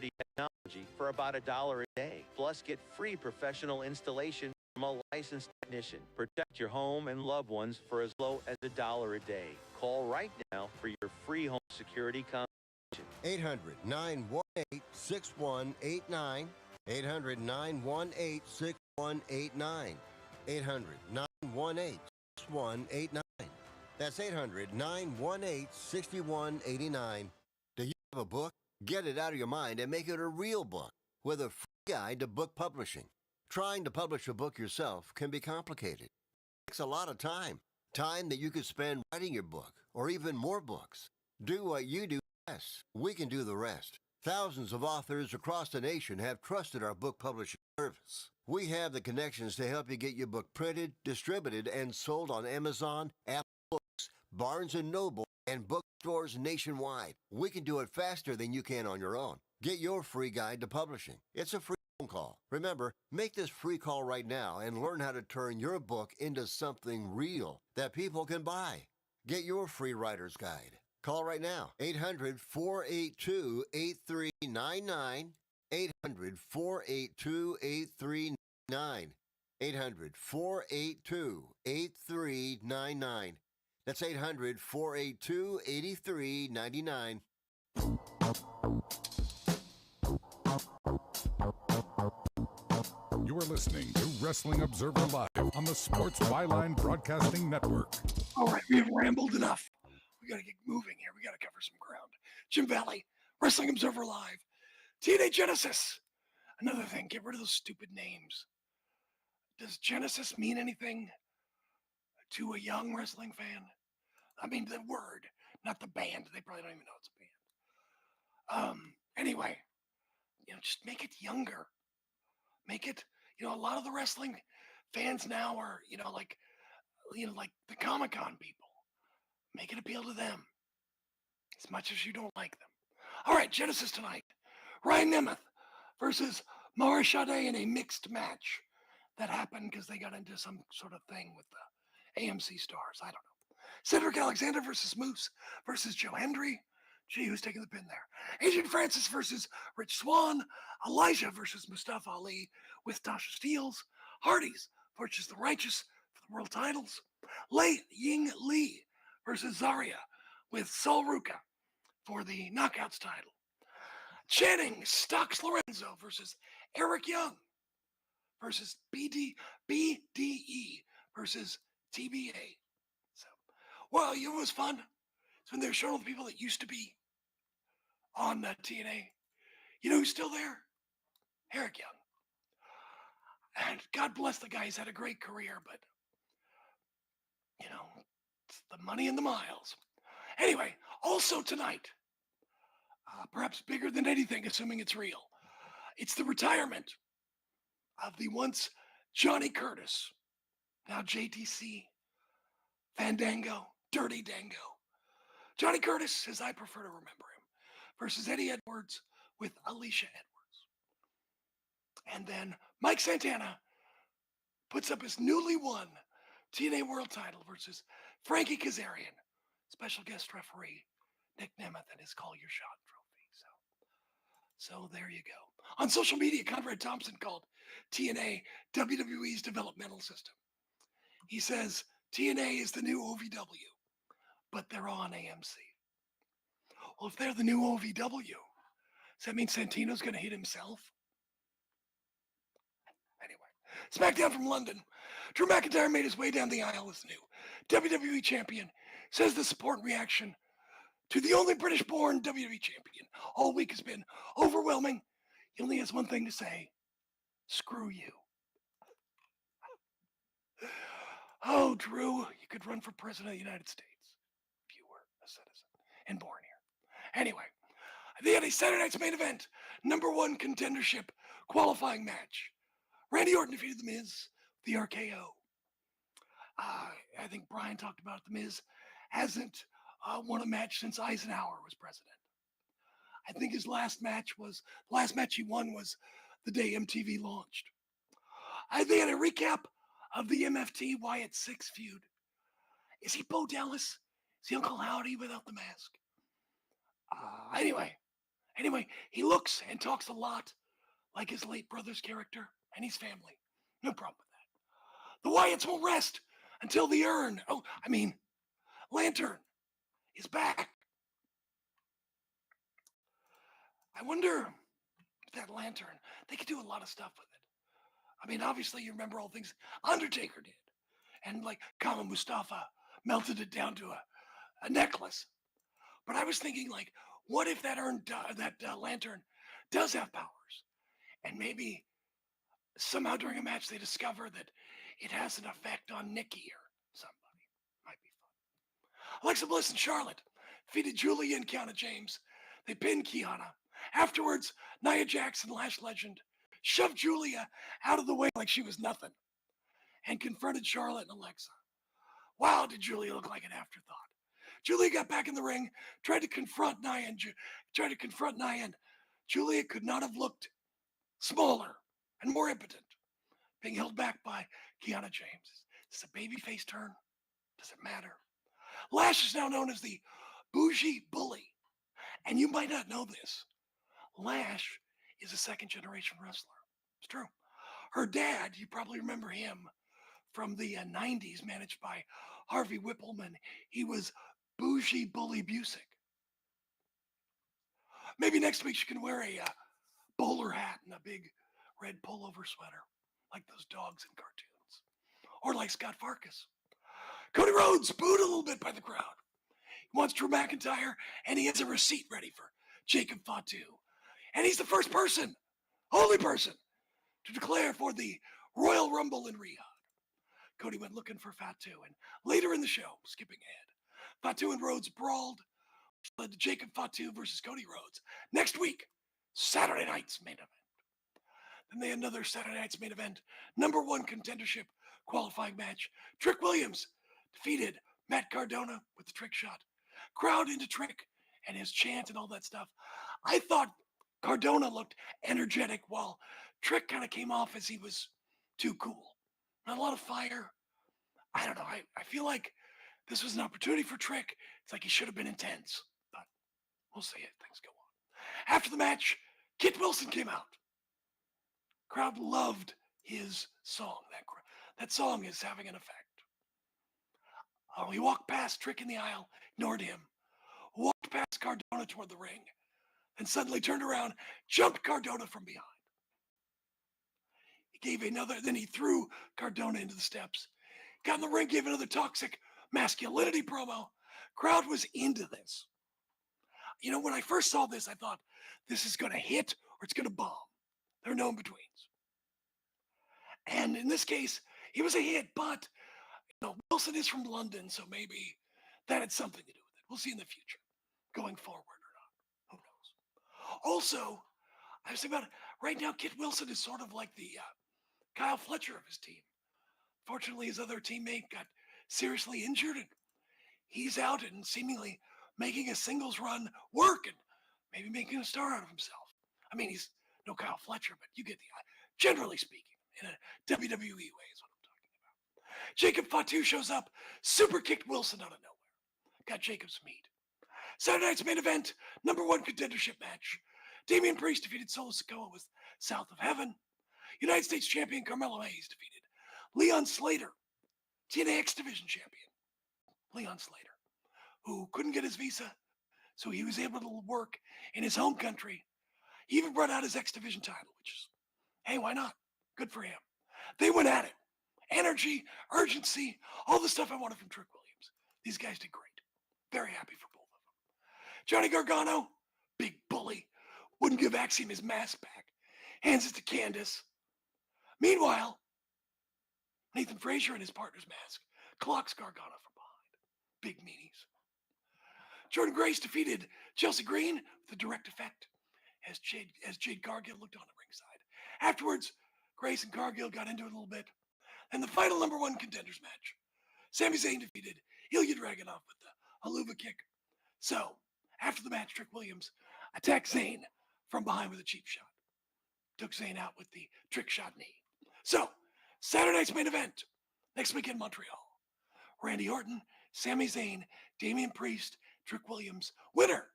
security technology for about $1 a day. Plus, get free professional installation from a licensed technician. Protect your home and loved ones for as low as $1 a day. Call right now for your free home security consultation. 800-918-6189. 800-918-6189. 800-918-6189. That's 800-918-6189. Do you have a book? Get it out of your mind and make it a real book with a free guide to book publishing. Trying to publish a book yourself can be complicated. It takes a lot of time. Time that you could spend writing your book or even more books. Do what you do best. We can do the rest. Thousands of authors across the nation have trusted our book publishing service. We have the connections to help you get your book printed, distributed, and sold on Amazon, Apple Books, Barnes & Noble, and bookstores nationwide. We can do it faster than you can on your own. Get your free guide to publishing. It's a free phone call. Remember, make this free call right now and learn how to turn your book into something real that people can buy. Get your free writer's guide. Call right now, 800-482-8399, 800-482-8399, 800-482-8399. That's 800-482-8399. You are listening to Wrestling Observer Live on the Sports Byline Broadcasting Network. All right, we have rambled enough. We got to get moving here. We got to cover some ground. Jim Valley, Wrestling Observer Live. TNA Genesis. Another thing, get rid of those stupid names. Does Genesis mean anything to a young wrestling fan? I mean, the word, not the band. They probably don't even know it's a band. Anyway, just make it younger. Make it, a lot of the wrestling fans now are, like the Comic-Con people. Make it appeal to them as much as you don't like them. All right, Genesis tonight. Ryan Nemeth versus Mara Sade in a mixed match that happened because they got into some sort of thing with the AMC stars. I don't know. Cedric Alexander versus Moose versus Joe Hendry. Gee, who's taking the pin there? Adrian Francis versus Rich Swann. Elijah versus Mustafa Ali with Tasha Steelz. Hardys versus the Righteous for the world titles. Lei Ying Lee versus Zarya with Sol Ruca for the Knockouts title. Channing Stocks Lorenzo versus Eric Young versus BDE versus TBA. So, well, it was fun. It's when they were showing all the people that used to be on TNA. You know who's still there? Eric Young. And God bless the guy. He's had a great career, but, it's the money and the miles. Anyway, also tonight, perhaps bigger than anything, assuming it's real, it's the retirement of the once Johnny Curtis, now JTC, Fandango, Dirty Dango. Johnny Curtis, as I prefer to remember him, versus Eddie Edwards with Alicia Edwards. And then Mike Santana puts up his newly won TNA World title versus Frankie Kazarian, special guest referee Nick Nemeth and his Call Your Shot trophy. So there you go. On social media, Conrad Thompson called TNA WWE's developmental system. He says TNA is the new OVW, but they're on AMC. Well, if they're the new OVW, does that mean Santino's going to hit himself? Anyway, SmackDown from London. Drew McIntyre made his way down the aisle as the new WWE champion. Says the support and reaction to the only British-born WWE champion all week has been overwhelming. He only has one thing to say: screw you. Oh, Drew, you could run for president of the United States if you were a citizen and born here. Anyway, they had a Saturday night's main event, number one contendership qualifying match. Randy Orton defeated The Miz, the RKO. I think Brian talked about it. The Miz hasn't won a match since Eisenhower was president. I think his last match he won was the day MTV launched. They had a recap of the MFT Wyatt 6 feud. Is he Bo Dallas? Is he Uncle Howdy without the mask? Anyway, Anyway, he looks and talks a lot like his late brother's character and his family. No problem with that. The Wyatts won't rest until the lantern is back. I wonder if that lantern, they could do a lot of stuff with it. I mean, obviously, you remember all the things Undertaker did. And like Kama Mustafa melted it down to a necklace. But I was thinking, like, what if that lantern does have powers? And maybe somehow during a match they discover that it has an effect on Nikki or somebody. Might be fun. Alexa Bliss and Charlotte defeated Julia and Kiana James. They pinned Kiana. Afterwards, Nia Jax and Lash Legend shoved Julia out of the way like she was nothing and confronted Charlotte and Alexa. Wow, did Julia look like an afterthought? Julia got back in the ring, tried to confront Nia, and Julia could not have looked smaller and more impotent, being held back by Kiana James. Is this a babyface turn? Does it matter? Lash is now known as the bougie bully. And you might not know this. Lash is a second-generation wrestler. It's true. Her dad, you probably remember him from the 90s, managed by Harvey Whippleman. He was Bougie Bully Busick. Maybe next week she can wear a bowler hat and a big red pullover sweater, like those dogs in cartoons. Or like Scott Farkas. Cody Rhodes booed a little bit by the crowd. He wants Drew McIntyre, and he has a receipt ready for Jacob Fatu. And he's the first person, only person, to declare for the Royal Rumble in Riyadh. Cody went looking for Fatu, and later in the show, skipping ahead, Fatu and Rhodes brawled, led to Jacob Fatu versus Cody Rhodes. Next week, Saturday night's main event. Then they had another Saturday night's main event, number one contendership qualifying match. Trick Williams defeated Matt Cardona with the trick shot. Crowd into Trick and his chant and all that stuff. I thought Cardona looked energetic while Trick kind of came off as he was too cool. Not a lot of fire. I don't know. I feel like this was an opportunity for Trick. It's like he should have been intense, but we'll see it. Things go on. After the match, Kit Wilson came out. Crowd loved his song. That song is having an effect. He walked past Trick in the aisle, ignored him, walked past Cardona toward the ring, then suddenly turned around, jumped Cardona from behind. Then he threw Cardona into the steps, got in the ring, gave another toxic masculinity promo. Crowd was into this. You know, when I first saw this, I thought, this is going to hit or it's going to bomb. There are no in-betweens. And in this case, it was a hit, but Wilson is from London, so maybe that had something to do with it. We'll see in the future, going forward or not. Who knows? Also, I was thinking about it, right now, Kit Wilson is sort of like the Kyle Fletcher of his team. Fortunately, his other teammate got seriously injured, and he's out and seemingly making a singles run work and maybe making a star out of himself. I mean, he's no Kyle Fletcher, but you get the eye. Generally speaking, in a WWE way is what I'm talking about. Jacob Fatu shows up, super kicked Wilson out of nowhere. Got Jacob's meat. Saturday night's main event, number one contendership match. Damian Priest defeated Solo Sikoa with South of Heaven. United States champion Carmelo Hayes defeated Leon Slater, TNA X Division champion. Leon Slater, who couldn't get his visa, so he was able to work in his home country. He even brought out his X Division title, which is, hey, why not? Good for him. They went at it. Energy, urgency, all the stuff I wanted from Trick Williams. These guys did great. Very happy for both of them. Johnny Gargano, big bully, wouldn't give Axiom his mask back. Hands it to Candice. Meanwhile, Nathan Frazier and his partner's mask clocks Gargano from behind. Big meanies. Jordan Grace defeated Chelsea Green with a direct effect as Jade Cargill looked on the ringside. Afterwards, Grace and Cargill got into it a little bit. And the final number one contenders match. Sami Zayn defeated Ilya Dragunov with the Haluva kick. So, after the match, Trick Williams attacked Zayn from behind with a cheap shot. Took Zayn out with the trick shot knee. So, Saturday night's main event, next week in Montreal. Randy Orton, Sami Zayn, Damian Priest, Trick Williams. Winner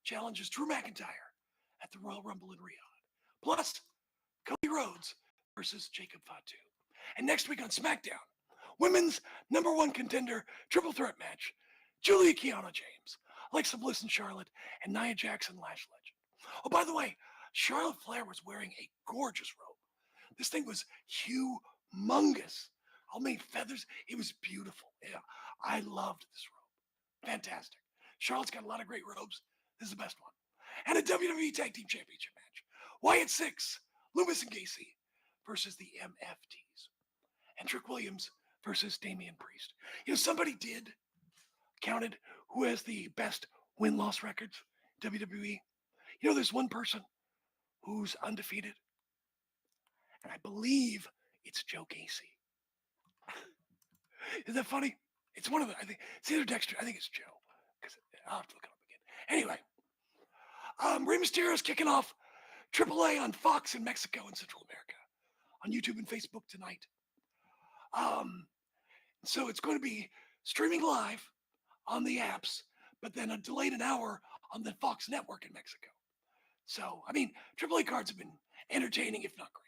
challenges Drew McIntyre at the Royal Rumble in Riyadh. Plus, Cody Rhodes versus Jacob Fatu. And next week on SmackDown, women's #1 contender triple threat match, Julia Kiana James, Alexa Bliss and Charlotte, and Nia Jackson Lash Legend. Oh, by the way, Charlotte Flair was wearing a gorgeous robe. This thing was humongous. All made feathers. It was beautiful. Yeah, I loved this robe. Fantastic. Charlotte's got a lot of great robes. This is the best one. And a WWE Tag Team Championship match. Wyatt Six, Loomis and Gacy versus the MFTs. And Trick Williams versus Damian Priest. You know, somebody counted who has the best win-loss records in WWE. You know, there's one person who's undefeated. And I believe it's Joe Gacy. Isn't that funny? It's one of the, I think, it's either Dexter, I think it's Joe. Because I'll have to look it up again. Anyway, Rey Mysterio's kicking off AAA on Fox in Mexico and Central America, on YouTube and Facebook tonight. So it's going to be streaming live on the apps, but then a delayed an hour on the Fox network in Mexico. So, I mean, AAA cards have been entertaining, if not great.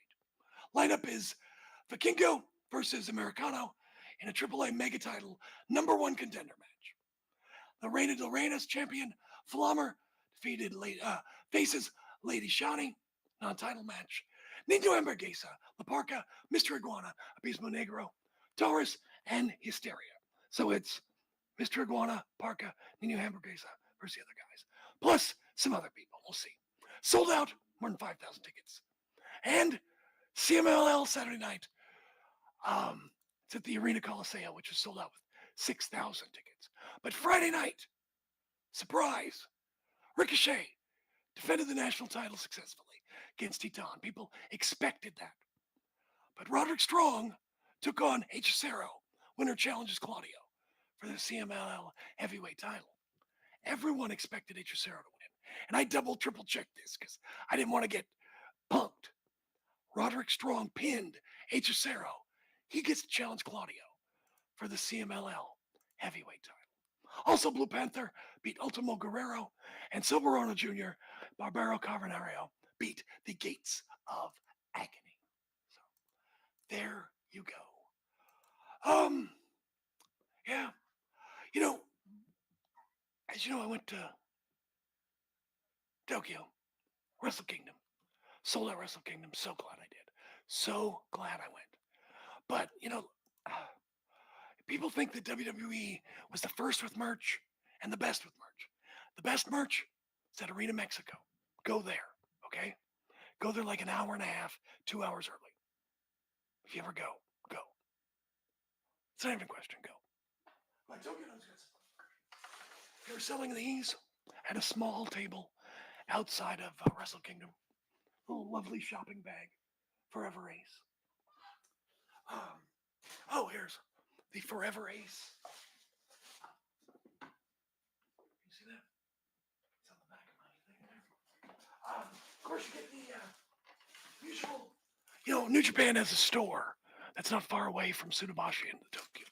Lineup is Vikingo versus Americano in a AAA mega title #1 contender match. The Reina del Reinas champion, Flammer, faces Lady Shani, non-title match. Nino Hamburguesa, La Parca, Mr. Iguana, Abismo Negro, Taurus, and Hysteria. So it's Mr. Iguana, Parca, Nino Hamburguesa versus the other guys. Plus some other people. We'll see. Sold out, more than 5,000 tickets. And CMLL Saturday night. It's at the Arena Coliseum, which is sold out with 6,000 tickets. But Friday night, surprise, Ricochet defended the national title successfully against Titan. People expected that. But Roderick Strong took on Hechicero, winner challenges Claudio for the CMLL heavyweight title. Everyone expected Hechicero to win. And I triple checked this because I didn't want to get punked. Roderick Strong pinned Hechicero. He gets to challenge Claudio for the CMLL heavyweight title. Also, Blue Panther beat Ultimo Guerrero, and Silverano Jr., Barbaro Carbonario, beat the Gates of Agony. So, there you go. Yeah. You know, as you know, I went to Tokyo, Wrestle Kingdom. Sold out Wrestle Kingdom. So glad I did. So glad I went. But, you know, people think that WWE was the first with merch and the best with merch. The best merch is at Arena Mexico. Go there, okay? Go there like an hour and a half, 2 hours early. If you ever go. It's not even a question, go. Like Tokyo's got some. They were selling these at a small table outside of Wrestle Kingdom. A little lovely shopping bag, Forever Ace. Here's the Forever Ace. You see that? It's on the back of my thing there. Of course, you get the usual. You know, New Japan has a store that's not far away from Tsunabashi in the Tokyo.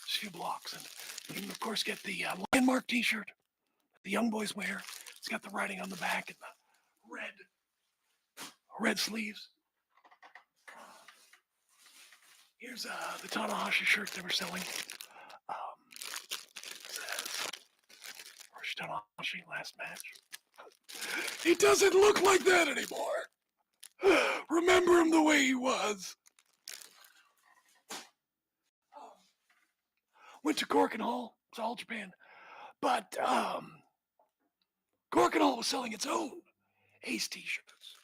Just a few blocks, and you can of course get the Landmark T-shirt that the young boys wear. It's got the writing on the back and the red sleeves. Here's the Tanahashi shirt they were selling. Says Tanahashi last match. He doesn't look like that anymore. Remember him the way he was. Went to Korakuen Hall. It's all Japan. But Korakuen Hall was selling its own Ace T-shirts.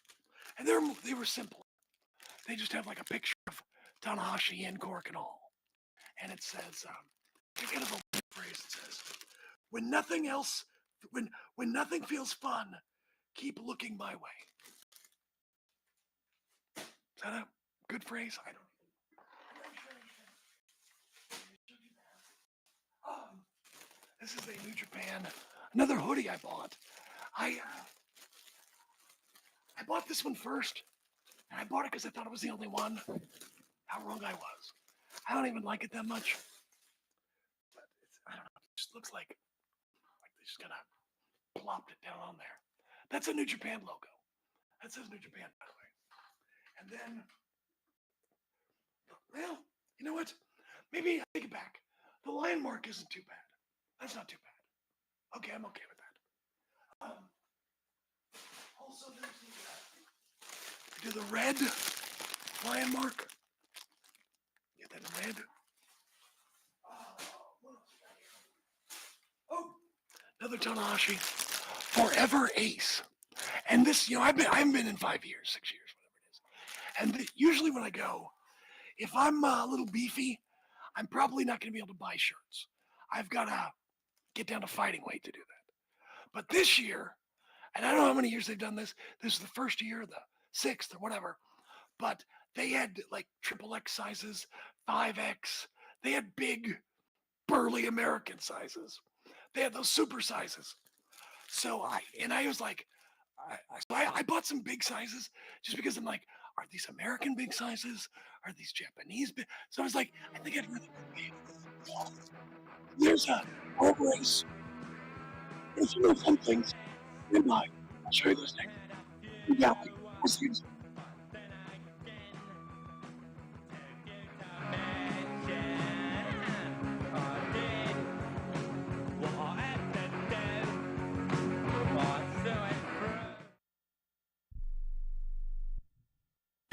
And they were simple. They just have like a picture of Tanahashi in Korakuen Hall. And it says, kind of a phrase, it says, when nothing feels fun, keep looking my way. Is that a good phrase? I don't know. This is a New Japan, another hoodie I bought. I bought this one first, and I bought it because I thought it was the only one. How wrong I was. I don't even like it that much. But I don't know, it just looks like they just kind of plopped it down on there. That's a New Japan logo. That says New Japan, by the way. And then, well, you know what? Maybe I take it back. The lion mark isn't too bad. That's not too bad. Okay, I'm okay with that. Also, there's the red lion mark. Get that in red. What else we got here? Oh, another Tanahashi. Forever Ace. And this, I haven't been in 5 years, 6 years, whatever it is. And usually when I go, if I'm a little beefy, I'm probably not going to be able to buy shirts. I've got to get down to fighting weight to do that. But this year, and I don't know how many years they've done this. This is the first year, the sixth or whatever. But they had like triple X sizes, 5X. They had big, burly American sizes. They had those super sizes. So I was like, I bought some big sizes just because I'm like, are these American big sizes? Are these Japanese big? So I was like, I think I'd really big. There's a road race. There's some things. I'll show you those things. Yeah, excuse me.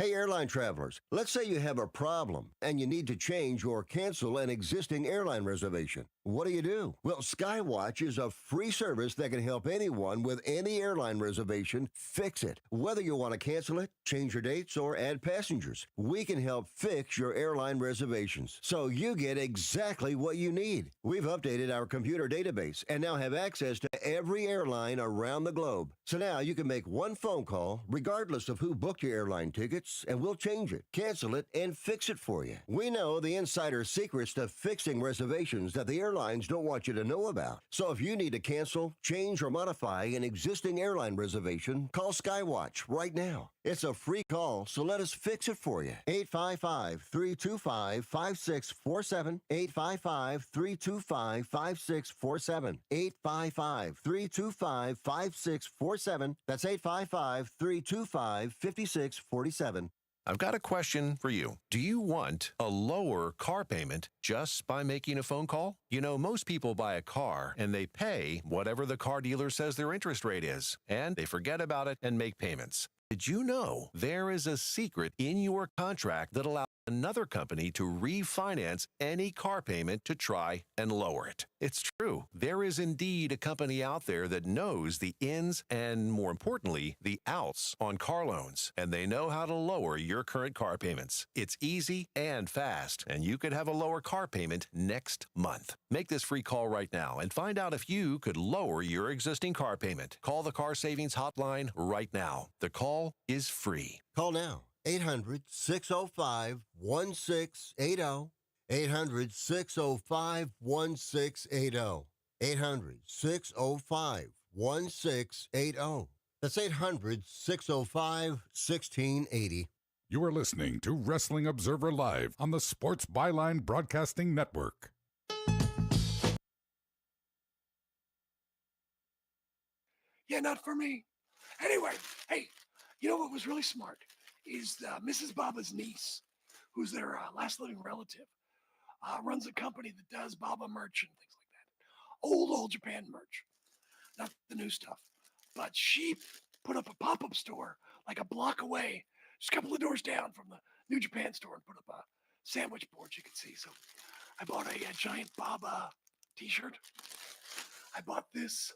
Hey, airline travelers, let's say you have a problem and you need to change or cancel an existing airline reservation. What do? Well, Skywatch is a free service that can help anyone with any airline reservation fix it. Whether you want to cancel it, change your dates, or add passengers, we can help fix your airline reservations so you get exactly what you need. We've updated our computer database and now have access to every airline around the globe. So now you can make one phone call regardless of who booked your airline tickets, and we'll change it, cancel it, and fix it for you. We know the insider secrets to fixing reservations that the airlines don't want you to know about. So if you need to cancel, change, or modify an existing airline reservation, call Skywatch right now. It's a free call, so let us fix it for you. 855-325-5647. 855-325-5647. 855-325-5647. That's 855-325-5647. I've got a question for you. Do you want a lower car payment just by making a phone call? You know, most people buy a car and they pay whatever the car dealer says their interest rate is, and they forget about it and make payments. Did you know there is a secret in your contract that allows another company to refinance any car payment to try and lower it? It's true. There is indeed a company out there that knows the ins and, more importantly, the outs on car loans, and they know how to lower your current car payments. It's easy and fast, and you could have a lower car payment next month. Make this free call right now and find out if you could lower your existing car payment. Call the Car Savings Hotline right now. The call is free. Call now. 800-605-1680. 800-605-1680. 800-605-1680. That's 800-605-1680. You are listening to Wrestling Observer Live on the Sports Byline Broadcasting Network. Yeah, not for me. Anyway, hey, you know what was really smart is Mrs. Baba's niece, who's their last living relative, runs a company that does Baba merch and things like that. Old Japan merch, not the new stuff. But she put up a pop-up store like a block away, just a couple of doors down from the New Japan store, and put up a sandwich board you could see. So I bought a giant Baba t-shirt. I bought this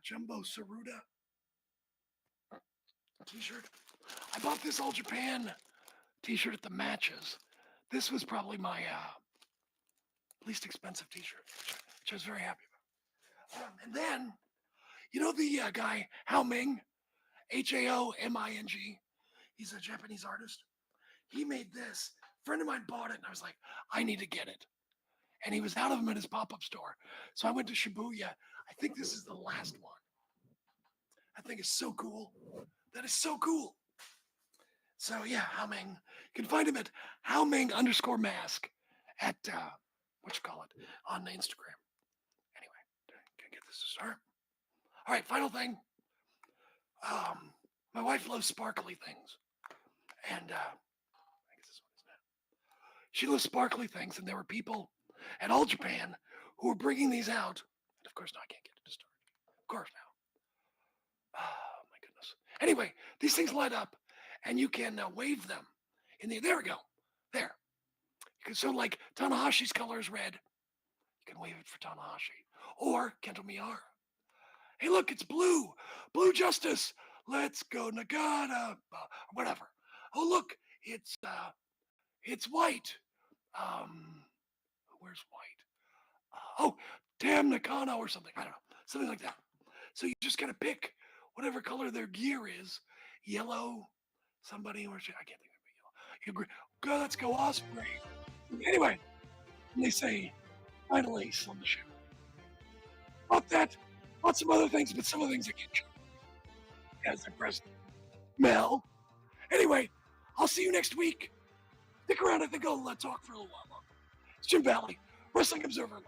Jumbo Saruda t-shirt. I bought this All Japan t-shirt at the matches. This was probably my least expensive t-shirt, which I was very happy about. And then, you know the guy, Hao Ming, Haoming? He's a Japanese artist. He made this. A friend of mine bought it, and I was like, I need to get it. And he was out of them at his pop-up store. So I went to Shibuya. I think this is the last one. I think it's so cool. That is so cool. So yeah, Hao Ming. You can find him at Haoming_mask at on Instagram. Anyway, can I get this to start? All right, final thing. My wife loves sparkly things. And I guess this one is that. She loves sparkly things, and there were people at All Japan who were bringing these out. And of course, now I can't get it to start. Of course, now. Oh, my goodness. Anyway, these things light up, and you can wave them. There we go. There. You can, so like Tanahashi's color is red. You can wave it for Tanahashi. Or Kento Miyahara. Hey, look, it's blue. Blue Justice. Let's go Nagata. Whatever. Oh, look, it's white. Where's white? Oh, damn Nakano or something. I don't know. Something like that. So you just gotta pick whatever color their gear is. Yellow, somebody, or I can't think of it. Yellow. You agree? Go, let's go Osprey. Anyway, they say, final ace on the show. Not that, not some other things, but some of the things I can't show. As the president. Mel. Anyway, I'll see you next week. Stick around. I think I'll talk for a little while longer. It's Jim Valley, Wrestling Observer Live.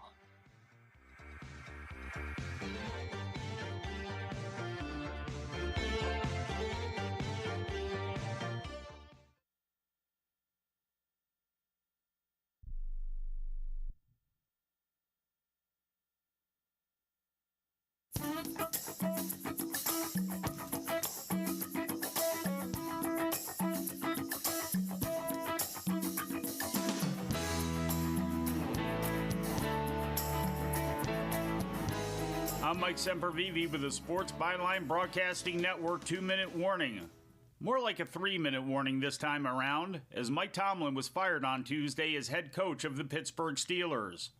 I'm Mike Sempervive with the Sports Byline Broadcasting Network 2-minute warning. More like a 3-minute warning this time around, as Mike Tomlin was fired on Tuesday as head coach of the Pittsburgh Steelers.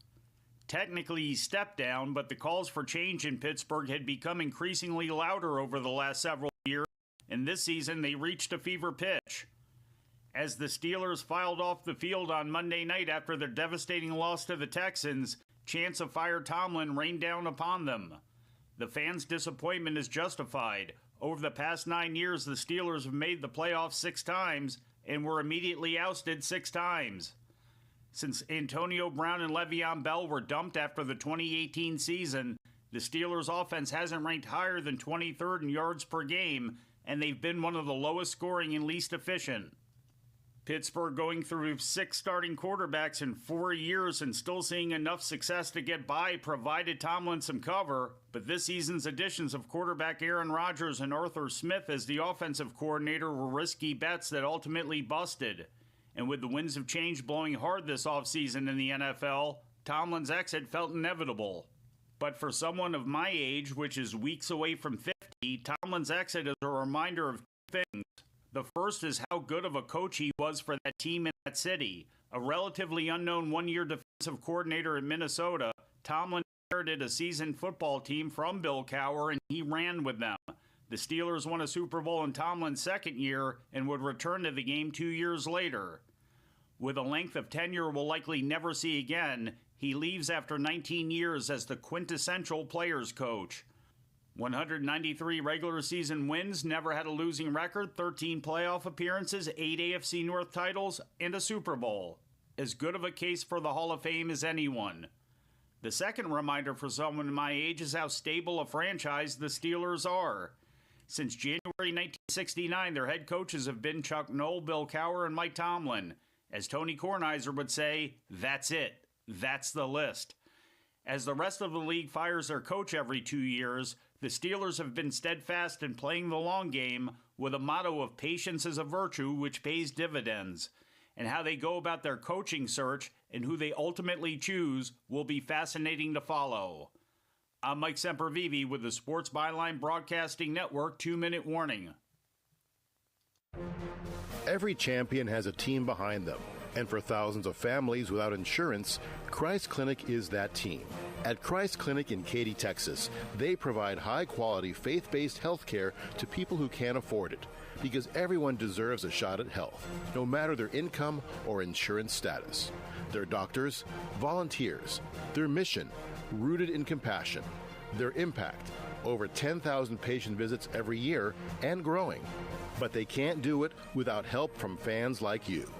Technically, he stepped down, but the calls for change in Pittsburgh had become increasingly louder over the last several years, and this season they reached a fever pitch. As the Steelers filed off the field on Monday night after their devastating loss to the Texans, chants of fire Tomlin rained down upon them. The fans' disappointment is justified. Over the past 9 years, the Steelers have made the playoffs 6 times and were immediately ousted 6 times. Since Antonio Brown and Le'Veon Bell were dumped after the 2018 season, the Steelers' offense hasn't ranked higher than 23rd in yards per game, and they've been one of the lowest scoring and least efficient. Pittsburgh going through 6 starting quarterbacks in 4 years and still seeing enough success to get by provided Tomlin some cover, but this season's additions of quarterback Aaron Rodgers and Arthur Smith as the offensive coordinator were risky bets that ultimately busted. And with the winds of change blowing hard this offseason in the NFL, Tomlin's exit felt inevitable. But for someone of my age, which is weeks away from 50, Tomlin's exit is a reminder of 2 things. The first is how good of a coach he was for that team in that city. A relatively unknown one-year defensive coordinator in Minnesota, Tomlin inherited a seasoned football team from Bill Cowher, and he ran with them. The Steelers won a Super Bowl in Tomlin's second year and would return to the game 2 years later. With a length of tenure we'll likely never see again, he leaves after 19 years as the quintessential players coach. 193 regular season wins, never had a losing record, 13 playoff appearances, 8 AFC North titles, and a Super Bowl. As good of a case for the Hall of Fame as anyone. The second reminder for someone my age is how stable a franchise the Steelers are. Since January 1969, their head coaches have been Chuck Noll, Bill Cowher, and Mike Tomlin. As Tony Kornheiser would say, that's it. That's the list. As the rest of the league fires their coach every 2 years, the Steelers have been steadfast in playing the long game with a motto of patience is a virtue which pays dividends. And how they go about their coaching search and who they ultimately choose will be fascinating to follow. I'm Mike Sempervive with the Sports Byline Broadcasting Network 2-minute warning. Every champion has a team behind them. And for thousands of families without insurance, Christ Clinic is that team. At Christ Clinic in Katy, Texas, they provide high-quality, faith-based health care to people who can't afford it, because everyone deserves a shot at health, no matter their income or insurance status. Their doctors, volunteers, their mission, rooted in compassion, their impact, over 10,000 patient visits every year and growing. But they can't do it without help from fans like you.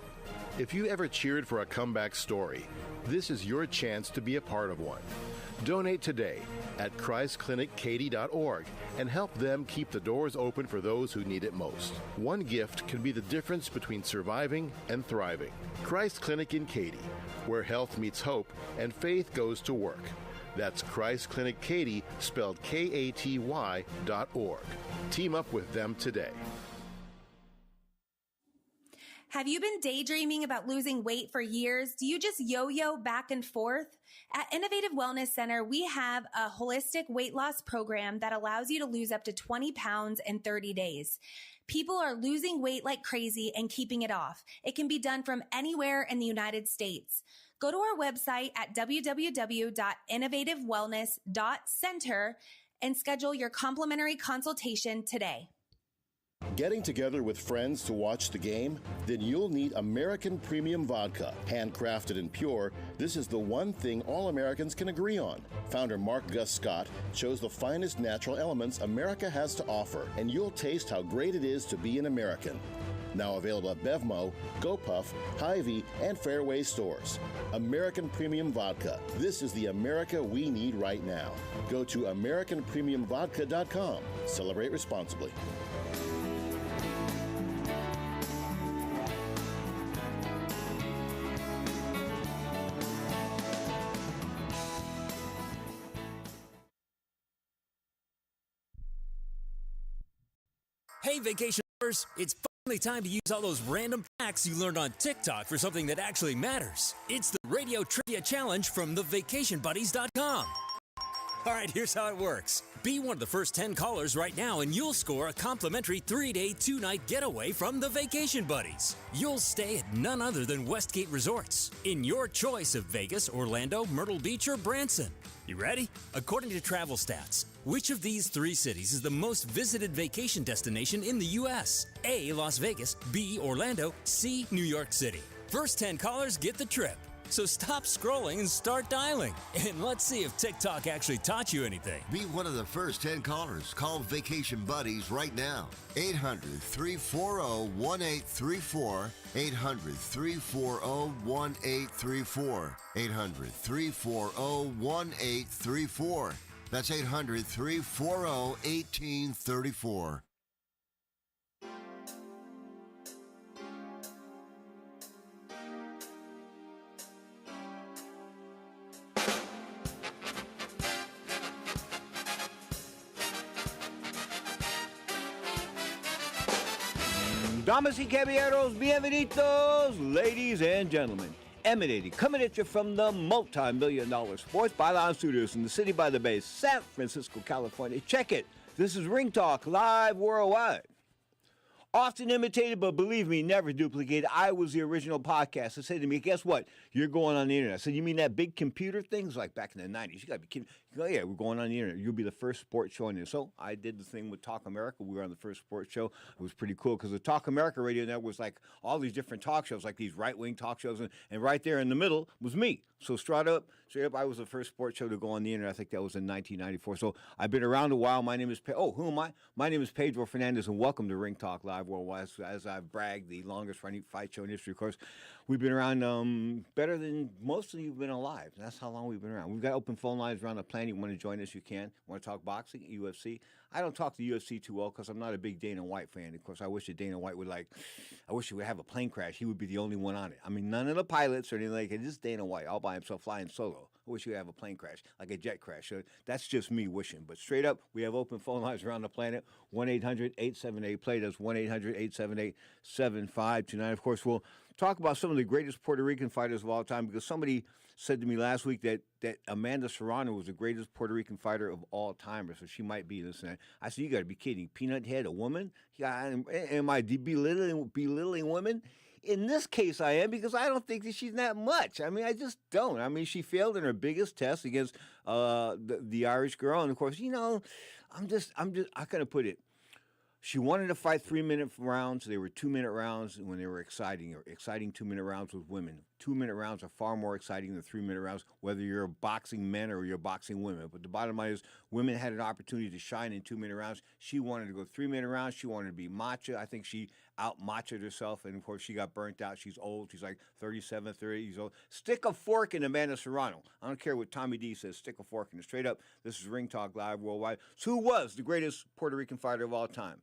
If you ever cheered for a comeback story, this is your chance to be a part of one. Donate today at ChristClinicKaty.org and help them keep the doors open for those who need it most. One gift can be the difference between surviving and thriving. Christ Clinic in Katy, where health meets hope and faith goes to work. That's Christ Clinic Katy, spelled KATY.org. Team up with them today. Have you been daydreaming about losing weight for years? Do you just yo-yo back and forth? At Innovative Wellness Center, we have a holistic weight loss program that allows you to lose up to 20 pounds in 30 days. People are losing weight like crazy and keeping it off. It can be done from anywhere in the United States. Go to our website at www.innovativewellness.center and schedule your complimentary consultation today. Getting together with friends to watch the game? Then you'll need American Premium Vodka. Handcrafted and pure, this is the one thing all Americans can agree on. Founder Mark Gus Scott chose the finest natural elements America has to offer, and you'll taste how great it is to be an American. Now available at Bevmo, GoPuff, Hy-Vee, and Fairway stores. American Premium Vodka. This is the America we need right now. Go to AmericanPremiumVodka.com. Celebrate responsibly. Hey, vacationers! It's finally time to use all those random facts you learned on TikTok for something that actually matters. It's the Radio Trivia Challenge from thevacationbuddies.com. All right, here's how it works. Be one of the first 10 callers right now and you'll score a complimentary 3-day, 2-night getaway from the Vacation Buddies. You'll stay at none other than Westgate Resorts in your choice of Vegas, Orlando, Myrtle Beach, or Branson. You ready? According to travel stats, which of these 3 cities is the most visited vacation destination in the U.S.? A, Las Vegas, B, Orlando, C, New York City. First 10 callers get the trip. So stop scrolling and start dialing. And let's see if TikTok actually taught you anything. Be one of the first 10 callers. Call Vacation Buddies right now. 800-340-1834. 800-340-1834. 800-340-1834. That's 800-340-1834. Damas y caballeros, bienvenidos, ladies and gentlemen. Emanating, coming at you from the multi-million-dollar Sports Byline Studios in the city by the bay, San Francisco, California. Check it. This is Ring Talk, live worldwide. Often imitated, but believe me, never duplicated. I was the original podcast. They said to me, guess what? You're going on the internet. I said, you mean that big computer thing? It's like back in the 90s. You got to be kidding. You go, yeah, we're going on the internet. You'll be the first sports show on there. So I did the thing with Talk America. We were on the first sports show. It was pretty cool because the Talk America radio network was like all these different talk shows, like these right-wing talk shows. And right there in the middle was me. So straight up, I was the first sports show to go on the internet. I think that was in 1994. So I've been around a while. My name is who am I? My name is Pedro Fernandez, and welcome to Ring Talk Live Worldwide. As I've bragged, the longest running fight show in history. Of course, we've been around better than most of you have been alive. That's how long we've been around. We've got open phone lines around the planet. You want to join us, you can. Want to talk boxing, UFC? I don't talk to UFC too well because I'm not a big Dana White fan. Of course, I wish that Dana White would I wish he would have a plane crash. He would be the only one on it. I mean, none of the pilots or anything like it. Just Dana White all by himself flying solo. I wish he would have a plane crash, like a jet crash. So that's just me wishing. But straight up, we have open phone lines around the planet. 1-800-878-PLAY. That's 1-800-878-7529. Of course, we'll talk about some of the greatest Puerto Rican fighters of all time because somebody said to me last week that Amanda Serrano was the greatest Puerto Rican fighter of all time, so she might be this and that. I said, you got to be kidding. Peanut Head, a woman? Yeah, am I belittling women? In this case, I am because I don't think that she's that much. I mean, I just don't. I mean, she failed in her biggest test against the Irish girl, and of course, how can I put it? She wanted to fight 3-minute rounds. They were 2-minute rounds when they were exciting. Exciting 2-minute rounds with women. 2-minute rounds are far more exciting than 3-minute rounds, whether you're boxing men or you're boxing women. But the bottom line is women had an opportunity to shine in 2-minute rounds. She wanted to go 3-minute rounds. She wanted to be macho. I think she out machoed herself, and of course she got burnt out. She's old. She's like 37, 30 years old. Stick a fork in Amanda Serrano. I don't care what Tommy D says. Stick a fork in it. Straight up, this is Ring Talk Live Worldwide. So who was the greatest Puerto Rican fighter of all time?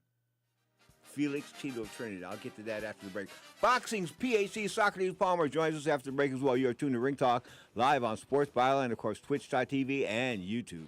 Felix Tito Trinidad. I'll get to that after the break. Boxing's PhD Socrates Palmer joins us after the break as well. You're tuned to Ring Talk live on Sports Byline, of course, Twitch.tv and YouTube.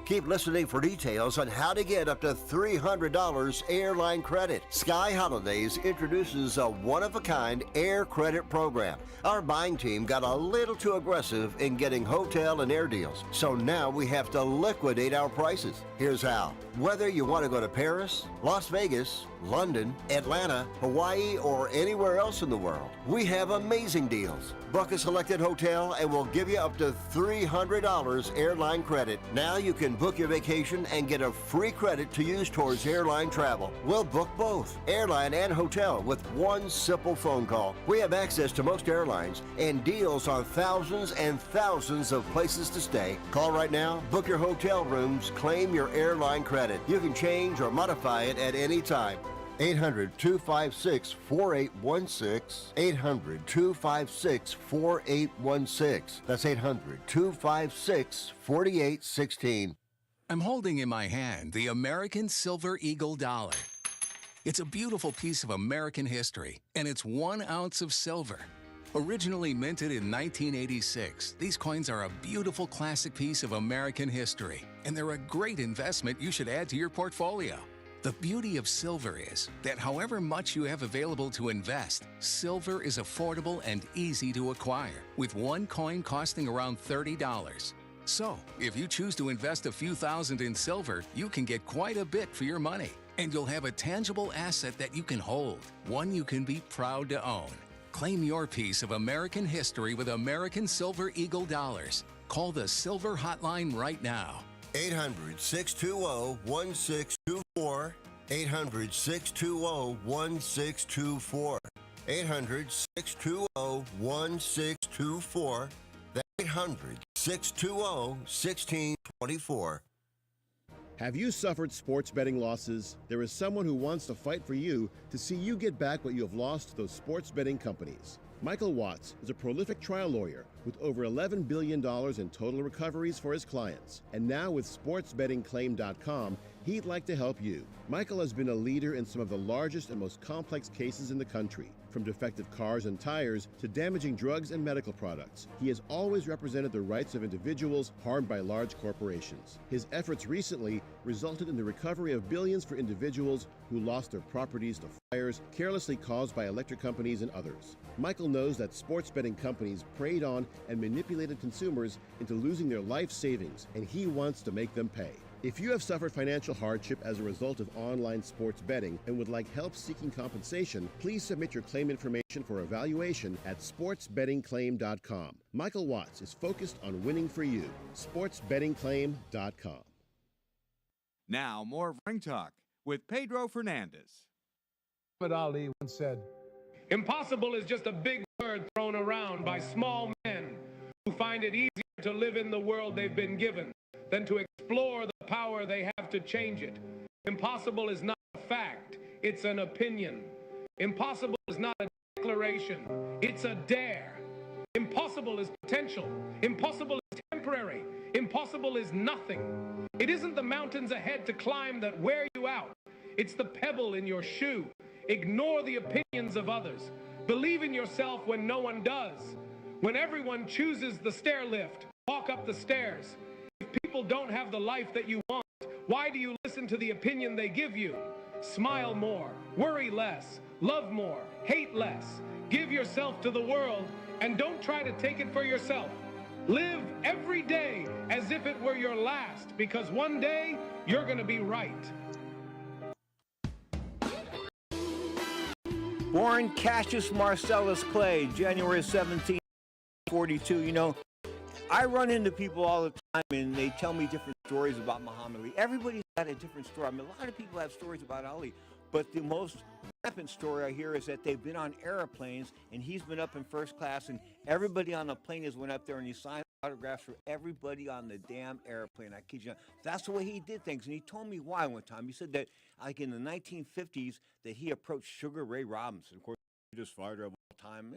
Keep listening for details on how to get up to $300 airline credit. Sky Holidays introduces a one-of-a-kind air credit program. Our buying team got a little too aggressive in getting hotel and air deals, so now we have to liquidate our prices. Here's how. Whether you want to go to Paris, Las Vegas, London, Atlanta, Hawaii, or anywhere else in the world, we have amazing deals. Book a selected hotel and we'll give you up to $300 airline credit. Now you can book your vacation and get a free credit to use towards airline travel. We'll book both, airline and hotel, with one simple phone call. We have access to most airlines and deals on thousands and thousands of places to stay. Call right now, book your hotel rooms, claim your airline credit. You can change or modify it at any time. 800-256-4816. 800-256-4816. That's 800-256-4816. I'm holding in my hand the American Silver Eagle dollar. It's a beautiful piece of American history, and it's 1 ounce of silver. Originally minted in 1986, these coins are a beautiful classic piece of American history, and they're a great investment you should add to your portfolio. The beauty of silver is that however much you have available to invest, silver is affordable and easy to acquire, with one coin costing around $30. So, if you choose to invest a few thousand in silver, you can get quite a bit for your money, and you'll have a tangible asset that you can hold, one you can be proud to own. Claim your piece of American history with American Silver Eagle dollars. Call the Silver Hotline right now. 800-620-1624. 800-620-1624. 800-620-1624. That's 800-620-1624. Have you suffered sports betting losses? There is someone who wants to fight for you to see you get back what you have lost to those sports betting companies. Michael Watts is a prolific trial lawyer with over $11 billion in total recoveries for his clients. And now with sportsbettingclaim.com, he'd like to help you. Michael has been a leader in some of the largest and most complex cases in the country, from defective cars and tires to damaging drugs and medical products. He has always represented the rights of individuals harmed by large corporations. His efforts recently resulted in the recovery of billions for individuals who lost their properties to fires carelessly caused by electric companies and others. Michael knows that sports betting companies preyed on and manipulated consumers into losing their life savings, and he wants to make them pay. If you have suffered financial hardship as a result of online sports betting and would like help seeking compensation, please submit your claim information for evaluation at sportsbettingclaim.com. Michael Watts is focused on winning for you. sportsbettingclaim.com. Now, more of Ring Talk with Pedro Fernandez. Muhammad Ali once said, "Impossible is just a big word thrown around by small men who find it easier to live in the world they've been given than to explore the power they have to change it. Impossible is not a fact, it's an opinion. Impossible is not a declaration, it's a dare. Impossible is potential. Impossible is temporary. Impossible is nothing. It isn't the mountains ahead to climb that wear you out. It's the pebble in your shoe. Ignore the opinions of others. Believe in yourself when no one does. When everyone chooses the stair lift, walk up the stairs. If people don't have the life that you want, why do you listen to the opinion they give you? Smile more, worry less, love more, hate less. Give yourself to the world and don't try to take it for yourself. Live every day as if it were your last, because one day you're going to be right." Born Cassius Marcellus Clay, January 17, 42. You know, I run into people all the time and they tell me different stories about Muhammad Ali. Everybody's got a different story. I mean, a lot of people have stories about Ali. But the most rampant story I hear is that they've been on airplanes, and he's been up in first class, and everybody on the plane has went up there and he signed autographs for everybody on the damn airplane. I kid you not. That's the way he did things, and he told me why one time. He said that, like in the 1950s, that he approached Sugar Ray Robinson. Of course, greatest fighter of all time.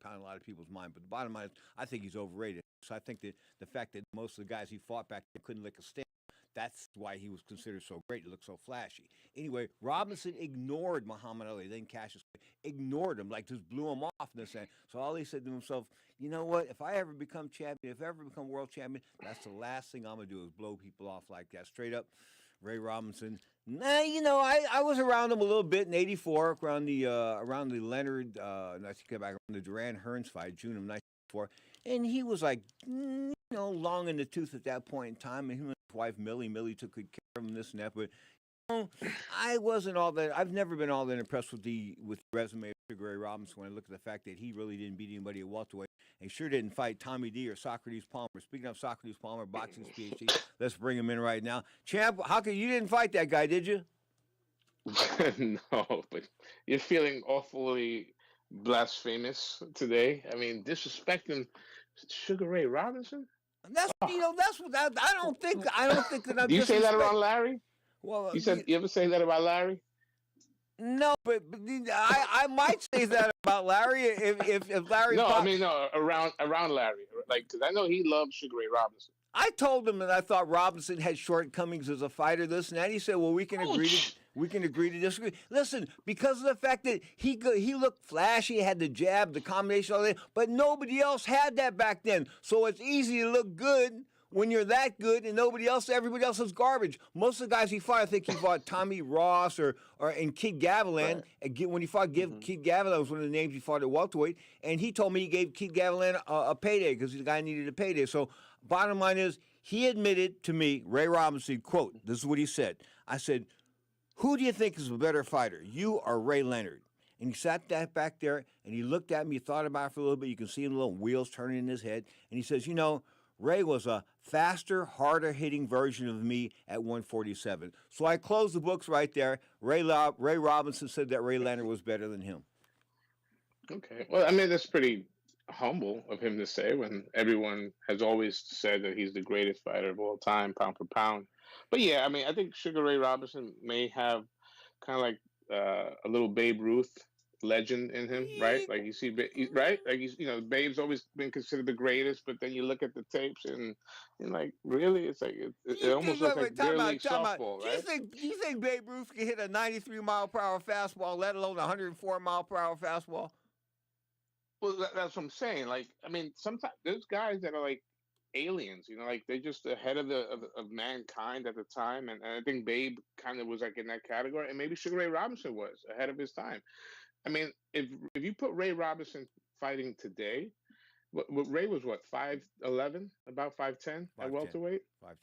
Pound a lot of people's mind, but the bottom line is, I think he's overrated. So I think that the fact that most of the guys he fought back then couldn't lick a stamp, that's why he was considered so great. He looked so flashy. Anyway, Robinson ignored Muhammad Ali. Then Cassius ignored him, like just blew him off in this end. So Ali said to himself, you know what? If I ever become champion, if I ever become world champion, that's the last thing I'm going to do is blow people off like that. Straight up, Ray Robinson. Nah, you know, I was around him a little bit in '84, around the Leonard, I think back around the Duran Hearns fight, June of '94, and he was like, you know, long in the tooth at that point in time. And him and his wife Millie took good care of him, this and that. But you know, I wasn't all that. I've never been all that impressed with the resume of Sugar Ray Robinson when I look at the fact that he really didn't beat anybody at welterweight. And sure didn't fight Tommy D or Socrates Palmer. Speaking of Socrates Palmer, boxing's PhD, let's bring him in right now. Champ, how come you didn't fight that guy, did you? No, but you're feeling awfully blasphemous today. I mean, disrespecting Sugar Ray Robinson. That's you know that's what I don't think that I'm. Do you say that around Larry? Well, you ever say that about Larry? No, but I might say that about Larry if Larry. No, I mean no around Larry, like because I know he loves Sugar Ray Robinson. I told him that I thought Robinson had shortcomings as a fighter, this and that. He said, "Well, we can agree to disagree." Listen, because of the fact that he looked flashy, had the jab, the combination, all that, but nobody else had that back then. So it's easy to look good when you're that good and everybody else is garbage. Most of the guys he fought, I think he fought Tommy Ross or Kid Gavilan. Right. When he fought Kid Gavilan was one of the names he fought at welterweight, and he told me he gave Kid Gavilan a payday because the guy needed a payday. So bottom line is, he admitted to me, Ray Robinson, quote, this is what he said. I said, who do you think is a better fighter, you or Ray Leonard? And he sat back there, and he looked at me, he thought about it for a little bit. You can see him little wheels turning in his head. And he says, you know, Ray was a faster, harder-hitting version of me at 147. So I closed the books right there. Ray Robinson said that Ray Leonard was better than him. Okay. Well, I mean, that's pretty humble of him to say when everyone has always said that he's the greatest fighter of all time, pound for pound. But yeah, I mean, I think Sugar Ray Robinson may have kind of like a little Babe Ruth legend in him, right? Like you see, right? Like he's, you know, Babe's always been considered the greatest, but then you look at the tapes and like, really, it's like it almost looks like beer league softball, right? Do you think Babe Ruth can hit a 93-mile-per-hour fastball, let alone a 104-mile-per-hour fastball? Well, that's what I'm saying. Like, I mean, sometimes there's guys that are like aliens, you know, like they're just ahead of mankind at the time, and I think Babe kind of was like in that category, and maybe Sugar Ray Robinson was ahead of his time. I mean, if you put Ray Robinson fighting today, what Ray was what 5'11", about 5'10" at welterweight. 5'10".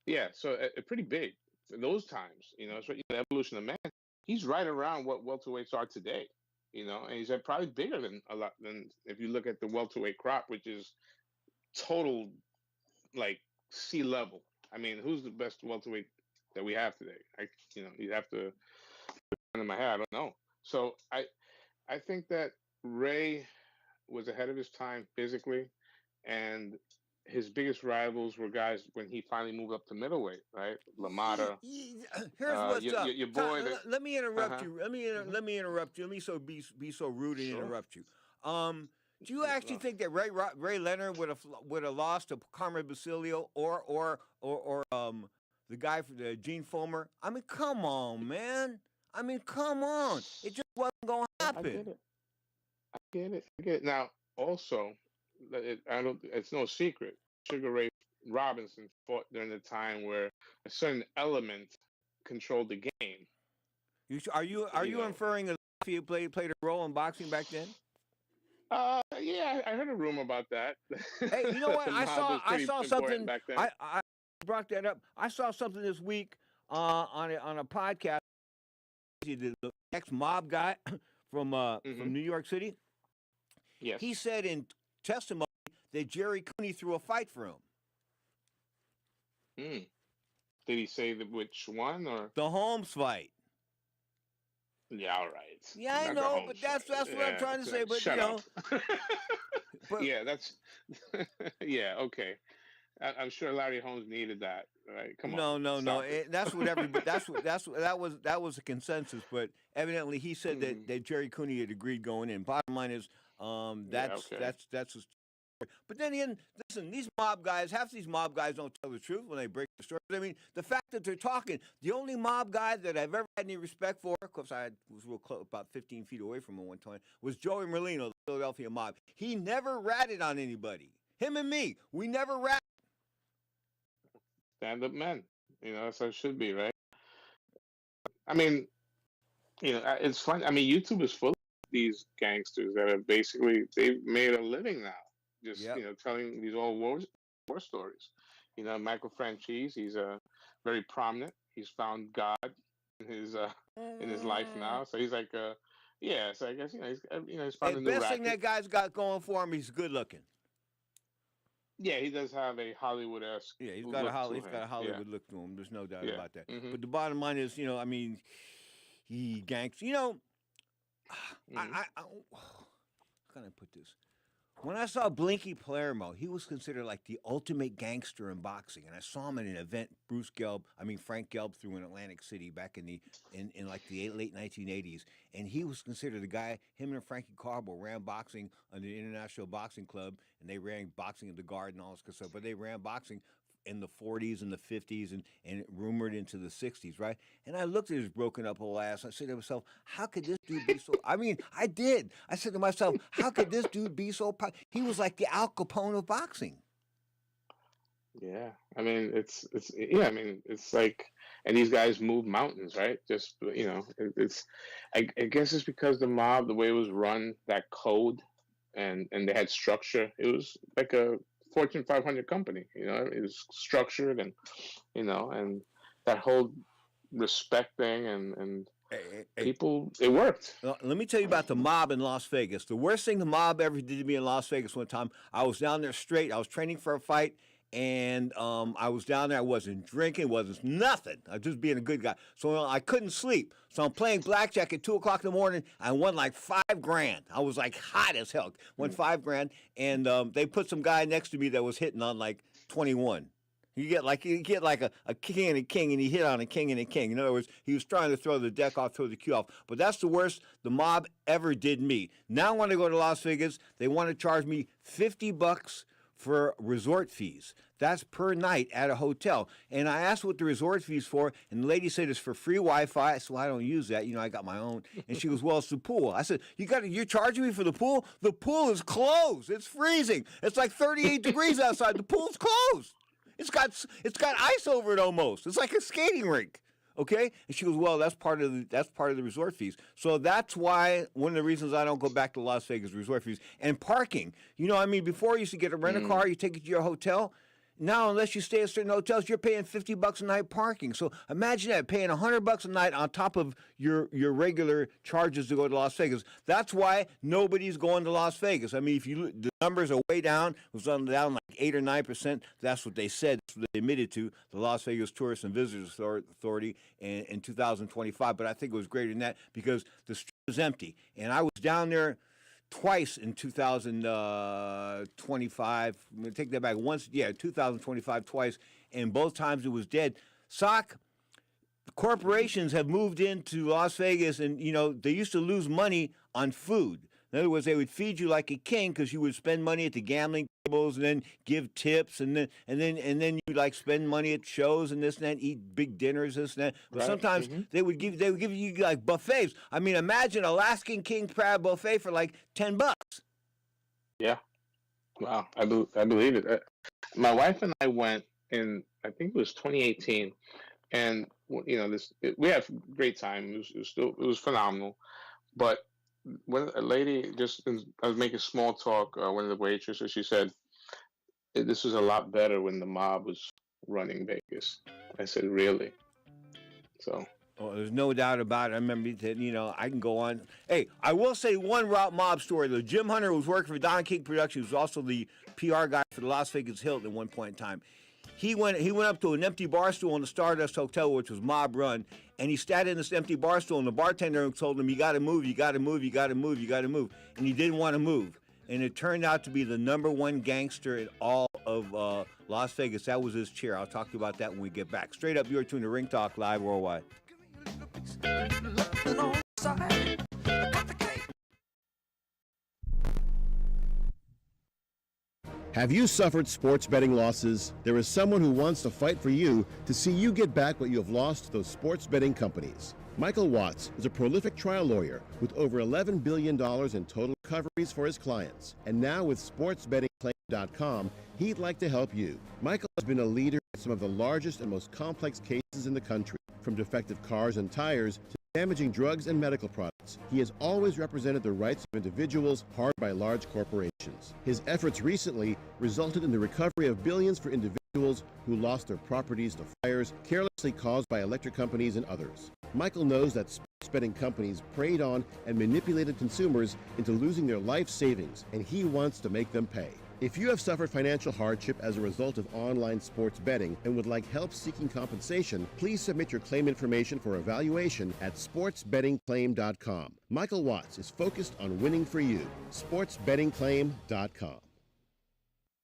Yeah, so pretty big for those times. You know, it's the evolution of man. He's right around what welterweights are today. You know, and he's probably bigger than if you look at the welterweight crop, which is total like sea level. I mean, who's the best welterweight that we have today? You'd have to in my head. I don't know. So I think that Ray was ahead of his time physically, and his biggest rivals were guys when he finally moved up to middleweight, right? LaMotta. Here's what's up. Your boy. Let me interrupt you. Let me interrupt you. Let me be so rude and interrupt you. Do you actually think that Ray Leonard would have lost to Carmen Basilio or the guy for the Gene Fulmer? I mean, come on, man. I mean, come on. It just wasn't going to happen. I get it. Now, also, it's no secret. Sugar Ray Robinson fought during the time where a certain element controlled the game. Are you inferring that he played a role in boxing back then? Yeah, I heard a rumor about that. Hey, you know what? I saw something back then. I brought that up. I saw something this week on a podcast. The ex-mob guy from New York City. Yes. He said in testimony that Jerry Cooney threw a fight for him. Did he say which one or the Holmes fight? Yeah, all right. Yeah, I Not the know, home but stretch. that's what I'm Yeah, trying to say. But shut up. but Yeah, that's yeah, okay. I'm sure Larry Holmes needed that, right? Come on, no. stop it. That's what everybody. That was a consensus. But evidently, he said Mhm. that Jerry Cooney had agreed going in. Bottom line is, Yeah, okay. that's. But then again, listen, these mob guys, half these mob guys don't tell the truth when they break the story. I mean, the fact that they're talking, the only mob guy that I've ever had any respect for, of course, was real close, about 15 feet away from him one time, was Joey Merlino, the Philadelphia mob. He never ratted on anybody. Him and me, we never ratted. Stand up men. That's how it should be, right? I mean, it's fun. I mean, YouTube is full of these gangsters that are basically they've made a living now, just Yep. telling these old war stories. Michael Franchise, he's very prominent. He's found God in his life now, so he's like yeah. So I guess he's found The a new best thing racket. that guy's got going for him, he's good looking. Yeah, he does have a Hollywood-esque Yeah, he's look got a to him. Hollywood look to him. There's no doubt Yeah. about that. Mhm. But the bottom line is, I mean, he ganks. How can I put this? When I saw Blinky Palermo, he was considered like the ultimate gangster in boxing, and I saw him at an event Frank Gelb threw in Atlantic City back in like the late 1980s, and he was considered the guy. Him and Frankie Carbo ran boxing under the International Boxing Club, and they ran boxing at the Guard and all this stuff. But they ran boxing in the 40s and the 50s and rumored into the 60s, right? And I looked at his broken up old ass. I said to myself, how could this dude be so... I mean, I did. I said to myself, how could this dude be so... He was like the Al Capone of boxing. Yeah, I mean it's like, and these guys move mountains, right? Just I guess it's because the mob, the way it was run, that code, and they had structure. It was like a Fortune 500 company, it was structured, and and that whole respect thing, and people, it worked. Let me tell you about the mob in Las Vegas. The worst thing the mob ever did to me in Las Vegas one time, I was down there straight. I was training for a fight, and I was down there. I wasn't drinking, wasn't nothing. I was just being a good guy. So I couldn't sleep. So I'm playing blackjack at 2 o'clock in the morning. I won like $5,000. I was like hot as hell. Won $5,000, and they put some guy next to me that was hitting on like 21. You get like a king and a king, and he hit on a king and a king. In other words, he was trying to throw the deck off, throw the cue off. But that's the worst the mob ever did me. Now when I go to Las Vegas, they want to charge me $50 for resort fees. That's per night at a hotel. And I asked what the resort fee's for, and the lady said it's for free Wi-Fi. So I don't use that. I got my own. And she goes, well, it's the pool. I said, you're charging me for the pool? The pool is closed. It's freezing. It's like 38 degrees outside. The pool's closed. It's got ice over it almost. It's like a skating rink. Okay? And she goes, well, that's part of the resort fees. So that's why one of the reasons I don't go back to Las Vegas, resort fees. And parking. Before you used to get a rent a car, you take it to your hotel. Now, unless you stay at certain hotels, you're paying $50 a night parking. So imagine that, paying $100 a night on top of your regular charges to go to Las Vegas. That's why nobody's going to Las Vegas. I mean, the numbers are way down. It was down like 8 or 9%. That's what they said. That's what they admitted to the Las Vegas Tourist and Visitors Authority in 2025. But I think it was greater than that because the street was empty. And I was down there twice in 2025. I'm going to take that back. 2025 twice, and both times it was dead. Corporations have moved into Las Vegas, and they used to lose money on food. In other words, they would feed you like a king because you would spend money at the gambling tables and then give tips and then you like spend money at shows and this and that, eat big dinners, this and that. But Right. sometimes they would give you like buffets. I mean, imagine Alaskan king crab buffet for like $10. Yeah. Wow. I believe it. My wife and I went in, I think it was 2018, and we had a great time. It was phenomenal, but when a lady I was making small talk, one of the waitresses, she said, this was a lot better when the mob was running Vegas. I said, really? So. Oh, there's no doubt about it. I remember that, I can go on. Hey, I will say one route mob story. The Jim Hunter who was working for Don King Productions, was also the PR guy for the Las Vegas Hilton at one point in time. He went up to an empty bar stool in the Stardust Hotel, which was mob run, and he sat in this empty bar stool, and the bartender told him, "You got to move, you got to move, you got to move, you got to move," and he didn't want to move. And it turned out to be the #1 gangster in all of Las Vegas. That was his chair. I'll talk to you about that when we get back. Straight up, you're tuned to Ring Talk Live Worldwide. Have you suffered sports betting losses? There is someone who wants to fight for you to see you get back what you have lost to those sports betting companies. Michael Watts is a prolific trial lawyer with over $11 billion in total recoveries for his clients. And now with sportsbettingclaim.com, he'd like to help you. Michael has been a leader in some of the largest and most complex cases in the country, from defective cars and tires to damaging drugs and medical products. He has always represented the rights of individuals harmed by large corporations. His efforts recently resulted in the recovery of billions for individuals who lost their properties to fires carelessly caused by electric companies and others. Michael knows that sports betting companies preyed on and manipulated consumers into losing their life savings, and he wants to make them pay. If you have suffered financial hardship as a result of online sports betting and would like help seeking compensation, please submit your claim information for evaluation at sportsbettingclaim.com. Michael Watts is focused on winning for you. sportsbettingclaim.com.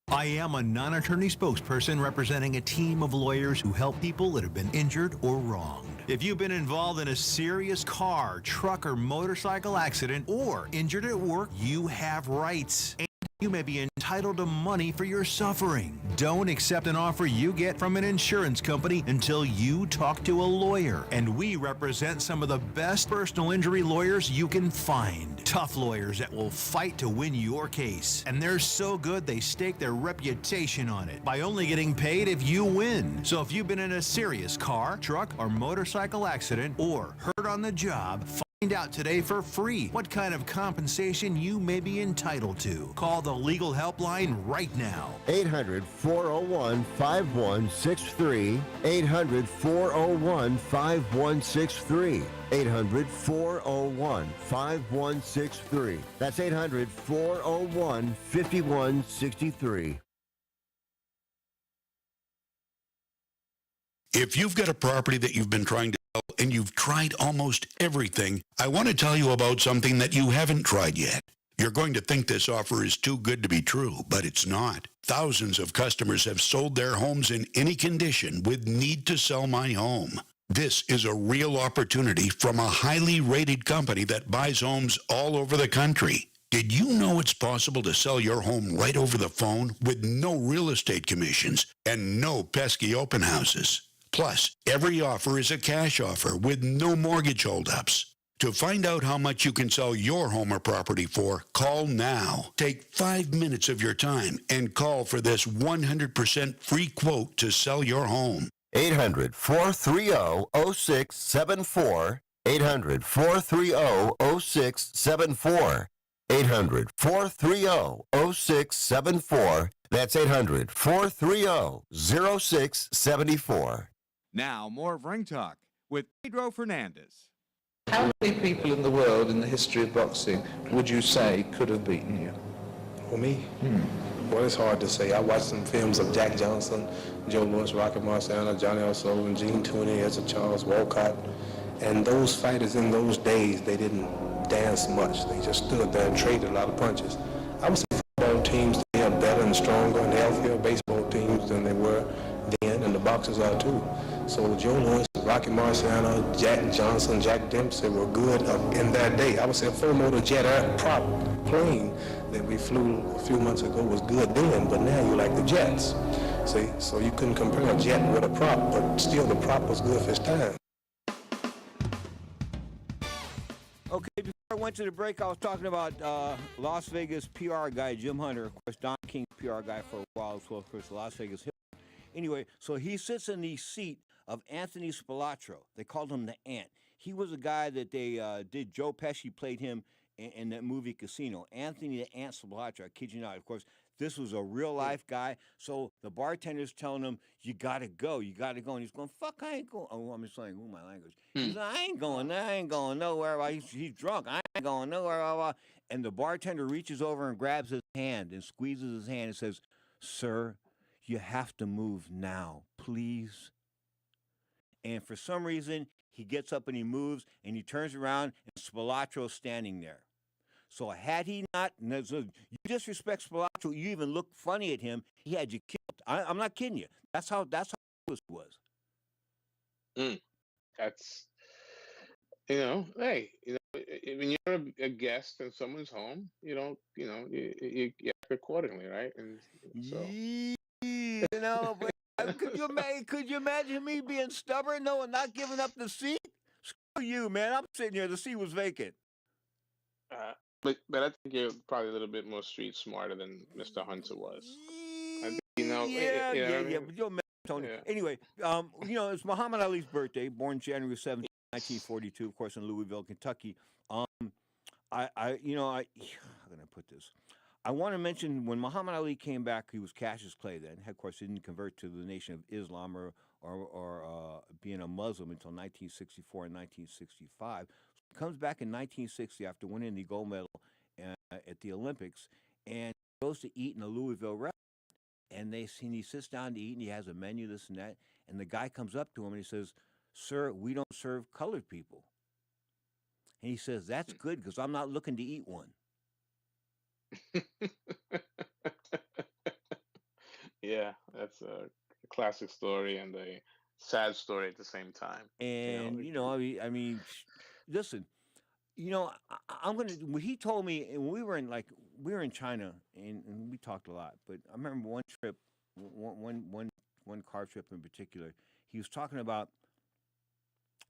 I am a non-attorney spokesperson representing a team of lawyers who help people that have been injured or wronged. If you've been involved in a serious car, truck, or motorcycle accident or injured at work, you have rights. You may be entitled to money for your suffering. Don't accept an offer you get from an insurance company until you talk to a lawyer. And we represent some of the best personal injury lawyers you can find. Tough lawyers that will fight to win your case. And they're so good they stake their reputation on it by only getting paid if you win. So if you've been in a serious car, truck, or motorcycle accident or hurt on the job, find out today for free what kind of compensation you may be entitled to. Call the legal helpline right now. 800-401-5163. 800-401-5163. 800-401-5163. That's 800-401-5163. If you've got a property that you've been trying to sell and you've tried almost everything, I want to tell you about something that you haven't tried yet. You're going to think this offer is too good to be true, but it's not. Thousands of customers have sold their homes in any condition with Need to Sell My Home. This is a real opportunity from a highly rated company that buys homes all over the country. Did you know it's possible to sell your home right over the phone with no real estate commissions and no pesky open houses? Plus, every offer is a cash offer with no mortgage holdups. To find out how much you can sell your home or property for, call now. Take 5 minutes of your time and call for this 100% free quote to sell your home. 800-430-0674. 800-430-0674. 800-430-0674. That's 800-430-0674. Now, more of Ring Talk with Pedro Fernandez. How many people in the world in the history of boxing would you say could have beaten you? For me? Well, it's hard to say. I watched some films of Jack Johnson, Joe Louis, Rocky Marciano, Johnny L. Sullivan, Gene Tooney, Ezra Charles, Walcott. And those fighters in those days, they didn't dance much. They just stood there and traded a lot of punches. I would say football teams today are better and stronger and healthier baseball teams than they were then, and the boxers are too. So Joe Louis, Rocky Marciano, Jack Johnson, Jack Dempsey were good in their day. I would say a four-motor jet prop plane that we flew a few months ago was good then, but now you like the jets. See, so you couldn't compare a jet with a prop, but still the prop was good for its time. Okay, before I went to the break, I was talking about Las Vegas PR guy, Jim Hunter. Of course, Don King's PR guy for a while as well, of course, Las Vegas Hip. Anyway, so he sits in the seat of Anthony Spilatro. They called him the Ant. He was a guy that they did. Joe Pesci played him in that movie Casino. Anthony the Ant Spilatro, I kid you not. Of course, this was a real-life guy. So the bartender's telling him, you got to go. You got to go. And he's going, fuck, I ain't going. Oh, I'm just saying, my language. He's like, I ain't going nowhere. He's drunk. I ain't going nowhere. And the bartender reaches over and grabs his hand and squeezes his hand and says, sir, you have to move now, please. And for some reason, he gets up and he moves and he turns around and Spilatro's standing there. So had he not, you disrespect Spilotro, you even look funny at him, he had you killed. I'm not kidding you. That's how it was. That's, hey, when you're a guest in someone's home, you don't, you act accordingly, right? And so, But could you imagine me being stubborn, no, and not giving up the seat? Screw you, man. I'm sitting here. The seat was vacant. but I think you're probably a little bit more street smarter than Mr. Hunter was. I think, Yeah. But you'll Tony. Yeah. Anyway, it's Muhammad Ali's birthday, born January 17th, 1942, of course, in Louisville, Kentucky. How can I put this? I want to mention when Muhammad Ali came back, he was Cassius Clay then. Of course, he didn't convert to the Nation of Islam or being a Muslim until 1964 and 1965. So he comes back in 1960 after winning the gold medal at the Olympics, and goes to eat in a Louisville restaurant. And he sits down to eat, and he has a menu, this and that. And the guy comes up to him and he says, "Sir, we don't serve colored people." And he says, "That's good because I'm not looking to eat one." Yeah, that's a classic story and a sad story at the same time. And I mean, listen, I'm gonna. What he told me, and we were in China, and we talked a lot. But I remember one trip, one car trip in particular. He was talking about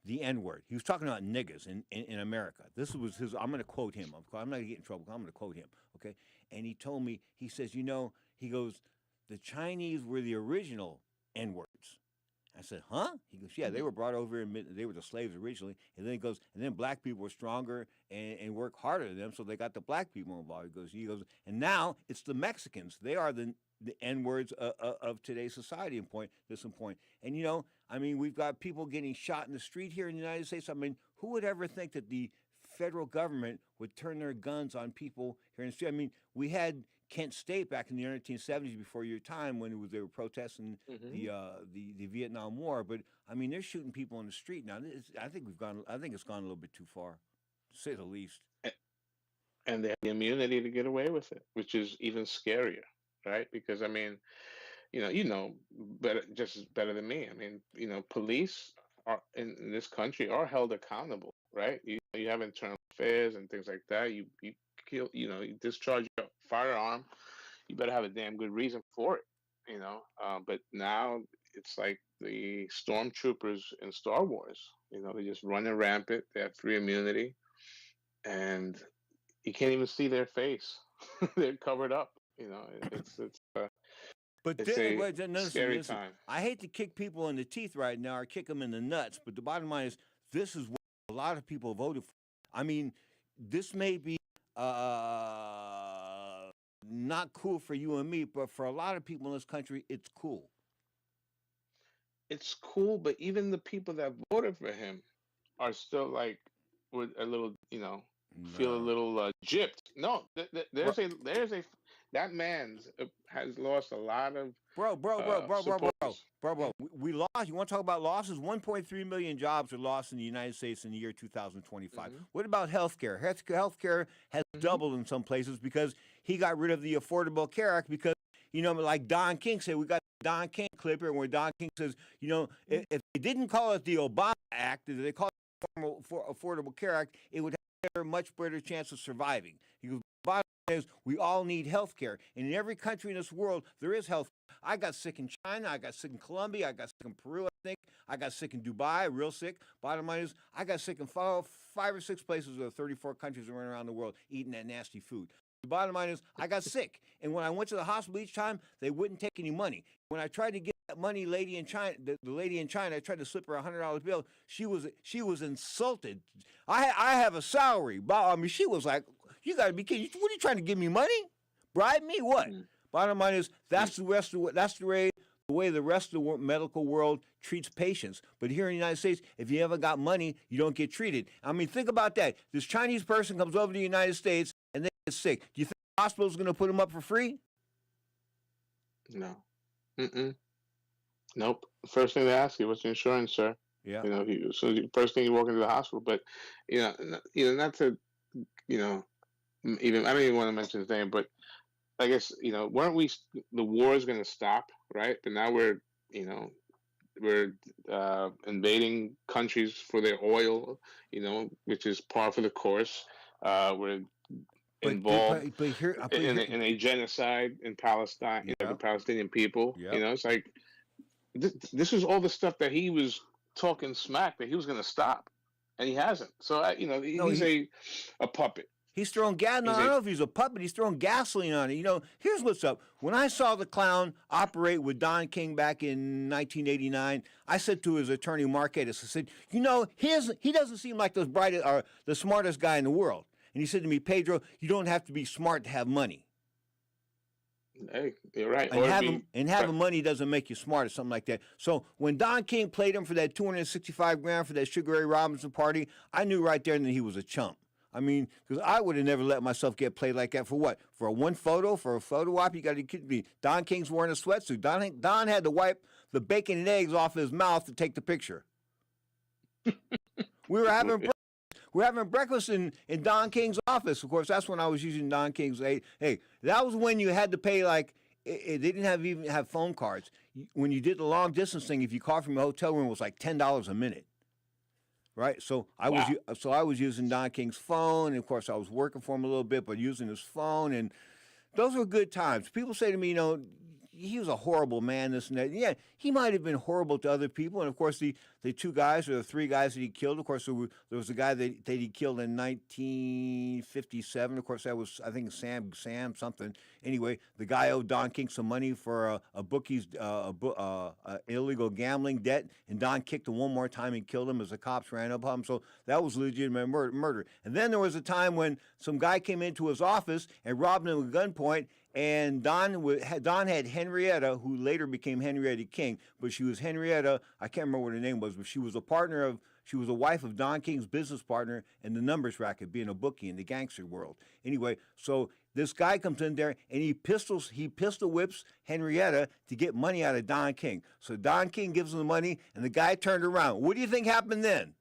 the N-word. He was talking about niggas in America. This was his. I'm going to quote him. I'm not going to get in trouble. I'm going to quote him. Okay. And he told me. He says, he goes, the Chinese were the original N-words. I said, huh? He goes, yeah, they were brought over and they were the slaves originally. And then he goes, and then black people were stronger and worked harder than them, so they got the black people involved. He goes, and now it's the Mexicans. They are the N-words of today's society and point. And, I mean, we've got people getting shot in the street here in the United States. I mean, who would ever think that the federal government would turn their guns on people here in the street? I mean, we had Kent State back in the 1970s before your time when they were protesting the Vietnam War. But I mean, they're shooting people in the street now. I think it's gone a little bit too far, to say the least. And they have the immunity to get away with it, which is even scarier, right? Because I mean, better than me. I mean, police are in this country are held accountable, right? You have internal affairs and things like that. You kill, you discharge your firearm, you better have a damn good reason for it, but now it's like the stormtroopers in Star Wars, they just running rampant. They have free immunity and you can't even see their face. They're covered up, it's a scary time. I hate to kick people in the teeth right now or kick them in the nuts, but the bottom line is this is what a lot of people voted for. I mean, this may be not cool for you and me, but for a lot of people in this country, it's cool. It's cool, but even the people that voted for him are still like with a little, feel a little gypped. No, there's a that man's has lost a lot of bro. We lost. You want to talk about losses? 1.3 million jobs are lost in the United States in the year 2025. What about healthcare? Healthcare has doubled in some places because he got rid of the Affordable Care Act because, like Don King said, we got the Don King clip here where Don King says, if they didn't call it the Obama Act, if they called it the Affordable Care Act, it would have a much better chance of surviving. He goes, bottom line is we all need health care. And in every country in this world, there is health. I got sick in China. I got sick in Colombia. I got sick in Peru, I think. I got sick in Dubai, real sick. Bottom line is I got sick in five or six places of 34 countries around the world eating that nasty food. The bottom line is I got sick. And when I went to the hospital each time, they wouldn't take any money. When I tried to get that money, lady in China, the lady in China, I tried to slip her a $100 bill. She was insulted. I have a salary. I mean, she was like, "You got to be kidding! What are you trying to give me money? Bribe me? What?" Bottom line is that's the way the rest of the medical world treats patients. But here in the United States, if you haven't got money, you don't get treated. I mean, think about that. This Chinese person comes over to the United States and they get sick. Do you think the hospital's going to put them up for free? No. Mm-mm. Nope. First thing they ask you, what's your insurance, sir? Yeah. You know, first thing you walk into the hospital. But not to, even I don't even want to mention his name, but I guess weren't we? The war is going to stop, right? But now we're invading countries for their oil, which is par for the course. We're involved in a genocide in Palestine, the Palestinian people. It's like this is all the stuff that he was talking smack that he was going to stop, and he hasn't. So he's a puppet. He's throwing gas. No, I don't know if he's a puppet. He's throwing gasoline on it. Here's what's up. When I saw the clown operate with Don King back in 1989, I said to his attorney, Marquez, I said, he doesn't seem like the brightest or the smartest guy in the world. And he said to me, Pedro, you don't have to be smart to have money. Hey, you're right. And having money doesn't make you smart or something like that. So when Don King played him for that $265,000 for that Sugar Ray Robinson party, I knew right there that he was a chump. I mean, because I would have never let myself get played like that. For what? For one photo? For a photo op? You got to be. Don King's wearing a sweatsuit. Don had to wipe the bacon and eggs off his mouth to take the picture. We were having breakfast in Don King's office. Of course, that's when I was using Don King's. Hey, that was when you had to pay they didn't even have phone cards. When you did the long distance thing, if you called from a hotel room, it was like $10 a minute. Right, so I was using Don King's phone, and of course I was working for him a little bit, but using his phone, and those were good times. People say to me, he was a horrible man, this and that. Yeah, he might have been horrible to other people, and of course the two guys or the three guys that he killed. Of course there was a guy that he killed in 1957. Of course that was, I think, Sam something. Anyway, the guy owed Don King some money for a bookie's illegal gambling debt, and Don kicked him one more time and killed him as the cops ran up on him. So that was legitimate murder. And then there was a time when some guy came into his office and robbed him at gunpoint. And Don had Henrietta, who later became Henrietta King, but she was Henrietta, I can't remember what her name was, but she was a wife of Don King's business partner in the numbers racket, being a bookie in the gangster world. Anyway, so this guy comes in there and he pistol whips Henrietta to get money out of Don King. So Don King gives him the money, and the guy turned around. What do you think happened then?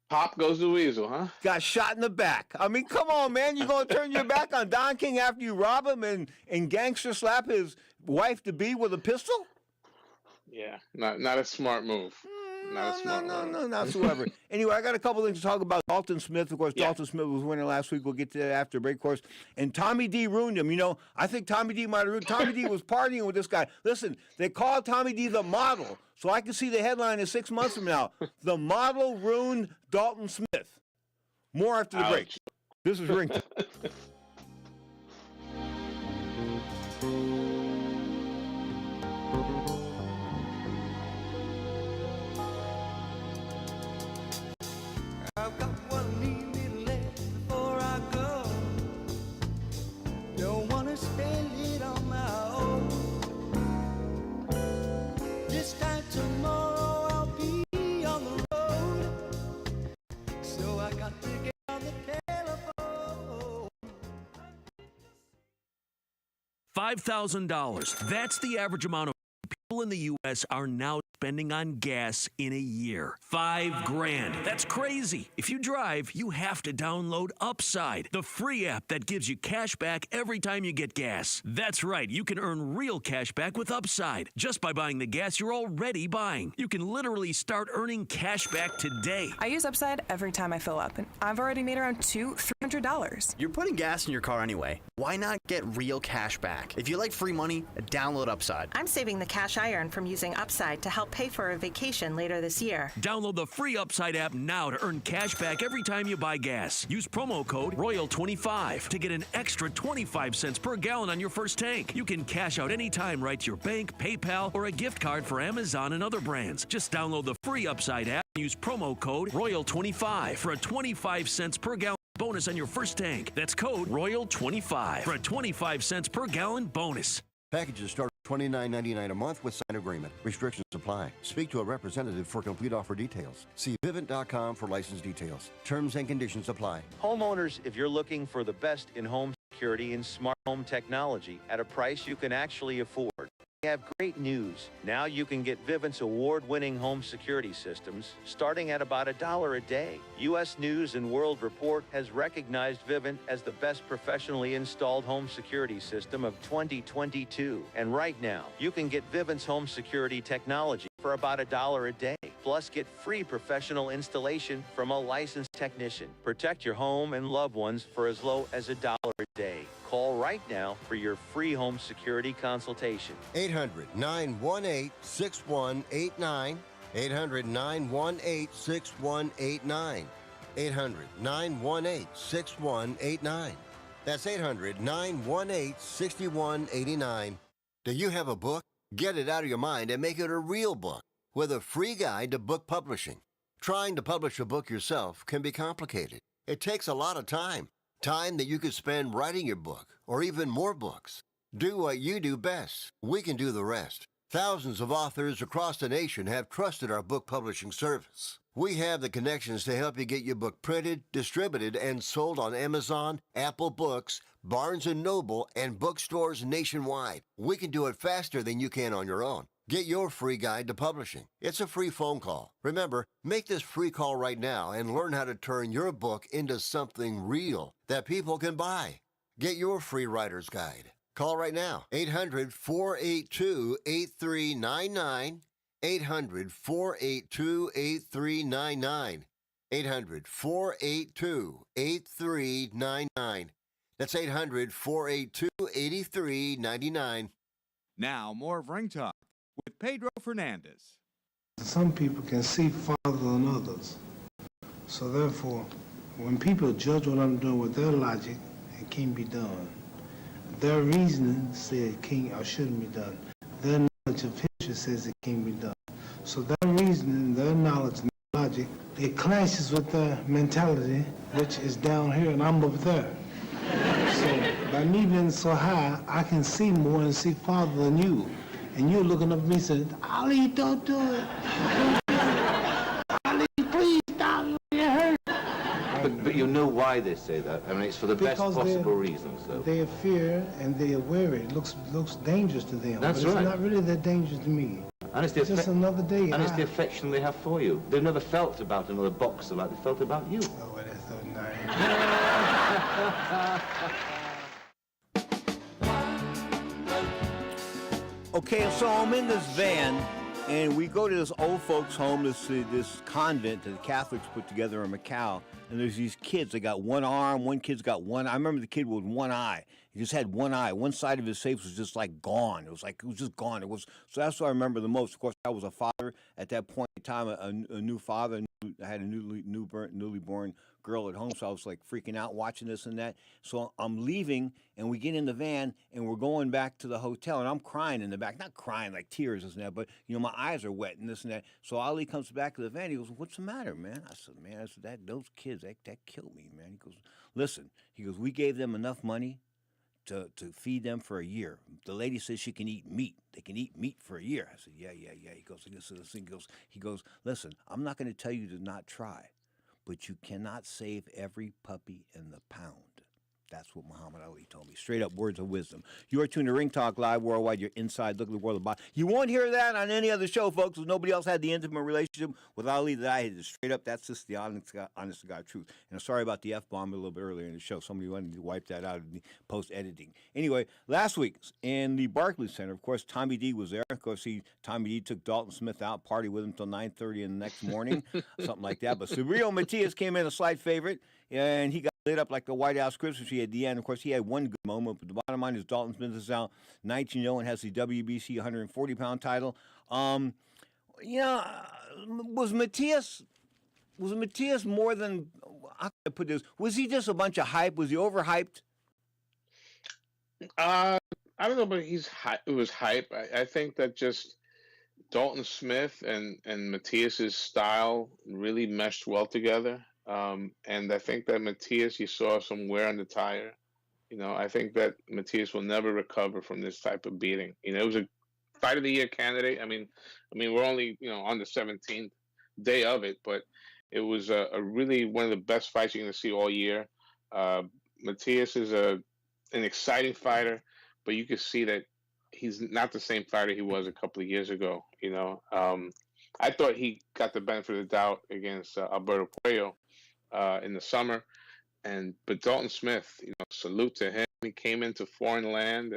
Pop goes the weasel, huh? Got shot in the back. I mean, come on, man. You're going to turn your back on Don King after you rob him and gangster slap his wife-to-be with a pistol? Yeah, not a smart move. No, not whatsoever. Anyway, I got a couple things to talk about. Dalton Smith, of course. Yeah. Dalton Smith was winning last week. We'll get to that after break, of course. And Tommy D ruined him. I think Tommy D might have ruined. Tommy D was partying with this guy. Listen, they called Tommy D the model, so I can see the headline in 6 months from now. The model ruined Dalton Smith. More after the break. This is Ringtone. I've got one need left before I go. Don't wanna spend it on my own. This time tomorrow I'll be on the road. So I got to get on the telephone. $5,000. That's the average amount of people in the U.S. are now spending on gas in a year. $5,000. That's crazy. If you drive, you have to download Upside, the free app that gives you cash back every time you get gas. That's right. You can earn real cash back with Upside just by buying the gas you're already buying. You can literally start earning cash back today. I use Upside every time I fill up, and I've already made around $200-$300. You're putting gas in your car anyway. Why not get real cash back? If you like free money, download Upside. I'm saving the cash I earn from using Upside to help pay for a vacation later this year. Download the free Upside app now to earn cash back every time you buy gas. Use promo code ROYAL25 to get an extra 25 cents per gallon on your first tank. You can cash out anytime right to your bank, PayPal, or a gift card for Amazon and other brands. Just download the free Upside app and use promo code ROYAL25 for a 25 cents per gallon bonus on your first tank. That's code ROYAL25 for a 25 cents per gallon bonus. Packages start at $29.99 a month with sign agreement. Restrictions apply. Speak to a representative for complete offer details. See Vivint.com for license details. Terms and conditions apply. Homeowners, if you're looking for the best in home security and smart home technology at a price you can actually afford. We have great news. Now you can get Vivint's award-winning home security systems starting at about $1 a day. U.S. News & World Report has recognized Vivint as the best professionally installed home security system of 2022. And right now, you can get Vivint's home security technology for about $1 a day. Plus, get free professional installation from a licensed technician. Protect your home and loved ones for as low as $1 a day. Call right now for your free home security consultation. 800-918-6189. 800-918-6189. 800-918-6189. That's 800-918-6189. Do you have a book? Get it out of your mind and make it a real book with a free guide to book publishing. Trying to publish a book yourself can be complicated. It takes a lot of time. Time that you could spend writing your book or even more books. Do what you do best. We can do the rest. Thousands of authors across the nation have trusted our book publishing service. We have the connections to help you get your book printed, distributed, and sold on Amazon, Apple Books, Barnes & Noble, and bookstores nationwide. We can do it faster than you can on your own. Get your free guide to publishing. It's a free phone call. Remember, make this free call right now and learn how to turn your book into something real that people can buy. Get your free writer's guide. Call right now. 800-482-8399. 800-482-8399. 800-482-8399. That's 800-482-8399. Now, more of Ring Talk with Pedro Fernandez. Some people can see farther than others. So therefore, when people judge what I'm doing with their logic, it can't be done. Their reasoning says it can't or shouldn't be done. Their knowledge of history says it can't be done. So their reasoning, their knowledge, and their logic, it clashes with their mentality, which is down here and I'm up there. So by me being so high, I can see more and see farther than you. And you're looking up at me saying, Ali, don't do it. Ali, please stop. It hurts. But you know why they say that. I mean, it's for the best possible reasons, though. They fear and they are wary. It looks dangerous to them. That's but right. It's not really that dangerous to me. And it's, just another day. And it's the affection they have for you. They've never felt about another boxer like they felt about you. Oh, that's so nice. Okay, so I'm in this van, and we go to this old folks' home, this convent that the Catholics put together in Macau, and there's these kids. They got one arm, one kid's got one. I remember the kid with one eye. He just had one eye. One side of his face was just like gone. It was just gone. So that's what I remember the most. Of course, I was a father at that point in time, a new father. I had a newly born girl at home, so I was like freaking out watching this and that. So I'm leaving, and we get in the van, and we're going back to the hotel, and I'm crying in the back. Not crying like tears and that, but my eyes are wet and this and that. So Ali comes back to the van. He goes, "What's the matter, man?" I said, "Man, those kids, that killed me, man." He goes, "Listen," he goes, "we gave them enough money to feed them for a year. The lady says she can eat meat. They can eat meat for a year." I said, yeah. He goes, "Listen, I'm not going to tell you to not try, but you cannot save every puppy in the pound." That's what Muhammad Ali told me. Straight up words of wisdom. You are tuned to Ring Talk Live Worldwide, your inside look at the world of boxing. You won't hear that on any other show, folks, because nobody else had the intimate relationship with Ali that I had. Straight up, that's just the honest to God truth. And I'm sorry about the F-bomb a little bit earlier in the show. Somebody wanted to wipe that out of the post-editing. Anyway, last week in the Barclays Center, of course, Tommy D was there. Of course, Tommy D took Dalton Smith out, party with him until 9:30 in the next morning, something like that. But Subriel Matias came in a slight favorite, and he got lit up like the White House Christmas tree at the end. Of course, he had one good moment, but the bottom line is Dalton Smith is now 19-0 and has the WBC 140-pound title. Was Matias more than, how can I put this, was he just a bunch of hype? Was he overhyped? I don't know, but it was hype. I think that just Dalton Smith and Matias's style really meshed well together. And I think that Matias, you saw some wear on the tire. I think that Matias will never recover from this type of beating. It was a fight of the year candidate. I mean, we're only, on the 17th day of it, but it was a really one of the best fights you're going to see all year. Matias is an exciting fighter, but you could see that he's not the same fighter he was a couple of years ago. I thought he got the benefit of the doubt against Alberto Puello in the summer, but Dalton Smith, salute to him. He came into foreign land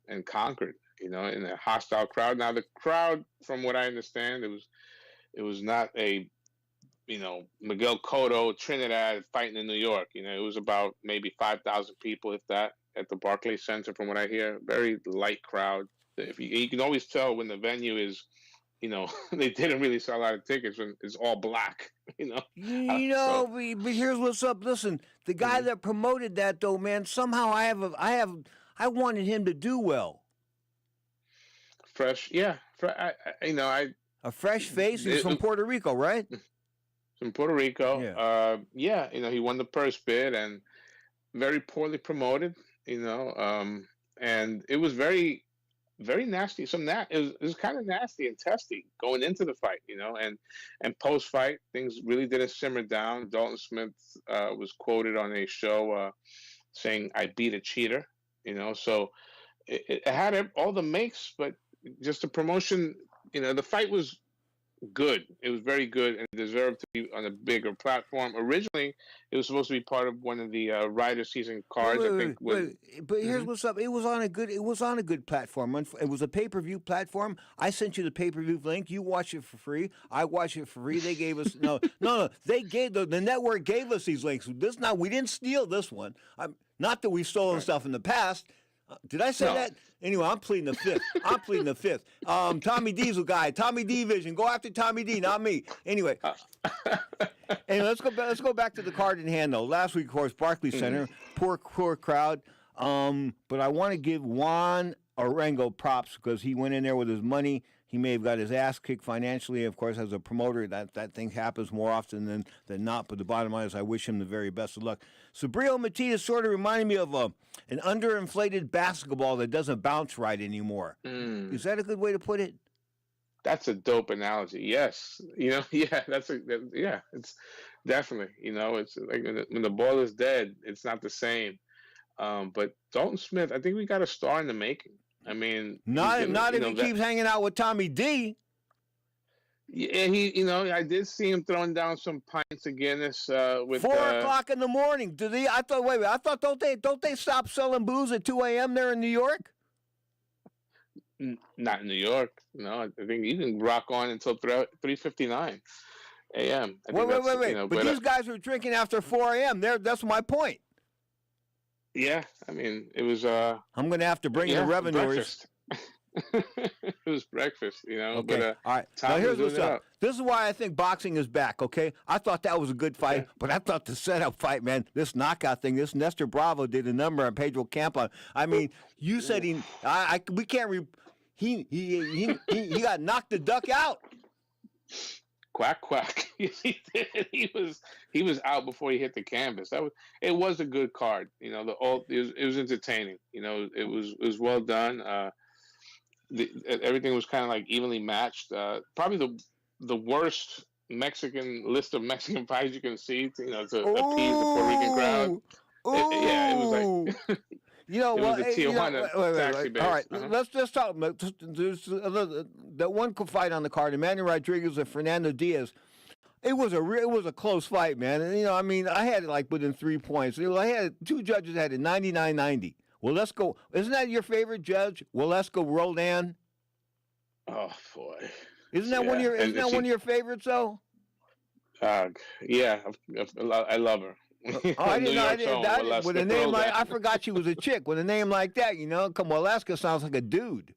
and conquered, in a hostile crowd. Now the crowd, from what I understand, it was not a Miguel Cotto, Trinidad fighting in New York. It was about maybe 5,000 people, if that, at the Barclays Center, from what I hear. Very light crowd. If you can always tell when the venue is, they didn't really sell a lot of tickets when it's all black. But here's what's up. Listen, the guy that promoted that, though, man, somehow I wanted him to do well. Fresh, yeah. A fresh face. He's from Puerto Rico, right? From Puerto Rico. Yeah. He won the purse bid and very poorly promoted. And it was very, very nasty. It was kind of nasty and testy going into the fight. And post fight things really didn't simmer down. Dalton Smith was quoted on a show saying, "I beat a cheater." So it had all the makes, but just the promotion. The fight was good. It was very good and deserved to be on a bigger platform. Originally, it was supposed to be part of one of the Rider season cards. But here's what's up. It was on a good platform. It was a pay-per-view platform. I sent you the pay-per-view link. You watch it for free. I watched it for free. They gave us no. They gave the network gave us these links. We didn't steal this one. Not that we've stolen stuff in the past. Did I say that? Anyway, I'm pleading the fifth. Tommy D's a guy. Tommy D Vision. Go after Tommy D, not me. Anyway, let's go back to the card in hand, though. Last week, of course, Barclays Center. Poor crowd. But I want to give Juan Arango props because he went in there with his money. He may have got his ass kicked financially. Of course, as a promoter, that thing happens more often than not. But the bottom line is I wish him the very best of luck. Subriel Matias sort of reminded me of an underinflated basketball that doesn't bounce right anymore. Is that a good way to put it? That's a dope analogy. Yes. It's definitely, it's like when the ball is dead, it's not the same. But Dalton Smith, I think we got a star in the making. I mean, not if he keeps hanging out with Tommy D. Yeah, I did see him throwing down some pints of Guinness with 4:00 in the morning. I thought don't they stop selling booze at 2 a.m. there in New York? Not in New York. No, I think you can rock on until 3:59 a.m. Wait. But these guys were drinking after 4 a.m. That's my point. Yeah, I mean, it was. I'm going to have to bring the revenuers. It was breakfast, Okay. But, all right. Now here's what's up. This is why I think boxing is back. Okay. I thought that was a good fight, but I thought the setup fight, man, this knockout thing, this Nestor Bravo did a number on Pedro Campa. I mean, you said we can't. He got knocked the duck out. Quack quack. He did. He was out before he hit the canvas. It was a good card. It was entertaining. It was well done. Everything was kind of like evenly matched. Probably the worst list of Mexican fights you can see to appease the Puerto Rican crowd. It was like taxi base. All right, let's just talk. There's that one fight on the card, Emmanuel Rodriguez and Fernando Diaz. It was a close fight, man. And, I had it like within 3 points. I had two judges had it 99-90. Well, let's go. Isn't that your favorite judge? Well, let's go, Roldan. Oh boy, isn't that one of your favorites though? Yeah, I love her. I didn't know that. With a name like I forgot she was a chick. With a name like that, come on, Alaska sounds like a dude.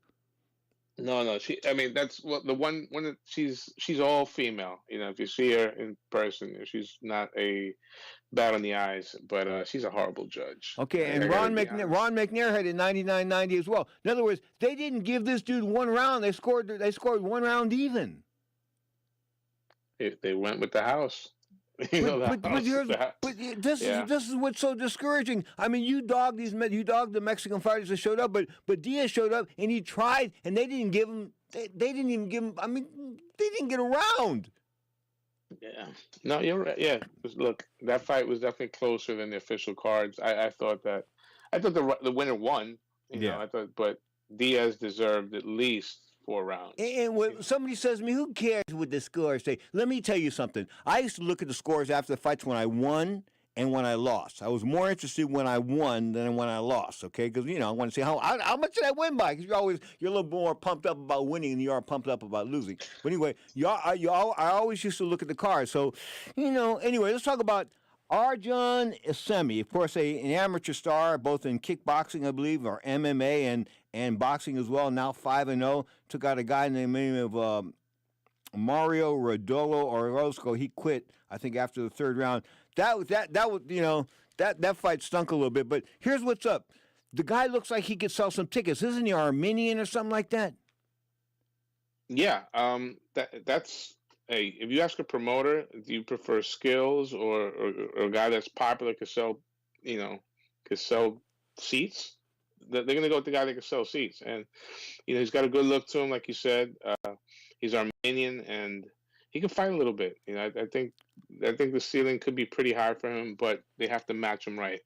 No, that's what the one that she's all female. If you see her in person, she's not a bad on the eyes, but she's a horrible judge. Okay, and Ron McNair had it 99-90 as well. In other words, they didn't give this dude one round. They scored 1 round even. They went with the house. This is what's so discouraging. I mean, you dogged the Mexican fighters that showed up, but Diaz showed up and he tried, and they didn't give him. They didn't even give him. I mean, they didn't get around. Yeah. No, you're right. Yeah. Look, that fight was definitely closer than the official cards. I thought that. I thought the winner won. You know, I thought, but Diaz deserved at least 4 rounds. And when somebody says to me, who cares what the scores say? Let me tell you something. I used to look at the scores after the fights when I won and when I lost. I was more interested when I won than when I lost, okay? Because, you know, I want to see how much did I win by? Because you're a little more pumped up about winning than you are pumped up about losing. But anyway, I always used to look at the cards. So, you know, anyway, let's talk about Arjun Asemi, of course, an amateur star, both in kickboxing, I believe, or MMA and boxing as well. Now 5-0. Took out a guy named the name of Mario Rodolo Orozco. He quit, I think, after the 3rd round. That was, you know, that fight stunk a little bit. But here's what's up: the guy looks like he could sell some tickets. Isn't he Armenian or something like that? Yeah, that's. Hey, if you ask a promoter, do you prefer skills or a guy that's popular could sell, you know, could sell seats? They're going to go with the guy that can sell seats, and you know he's got a good look to him, like you said. He's Armenian and he can fight a little bit. You know, I think the ceiling could be pretty high for him, but they have to match him right.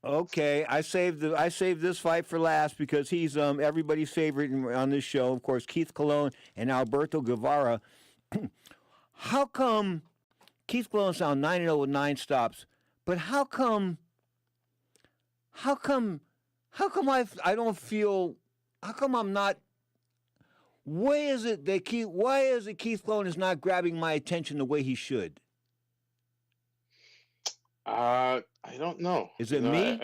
Okay, I saved this fight for last because he's everybody's favorite on this show. Of course, Keith Colon and Alberto Guevara. How come Keith Colon's now 9-0 with 9 stops, but how come I don't feel, how come I'm not, why is it Keith Colon is not grabbing my attention the way he should? I don't know. Is it me?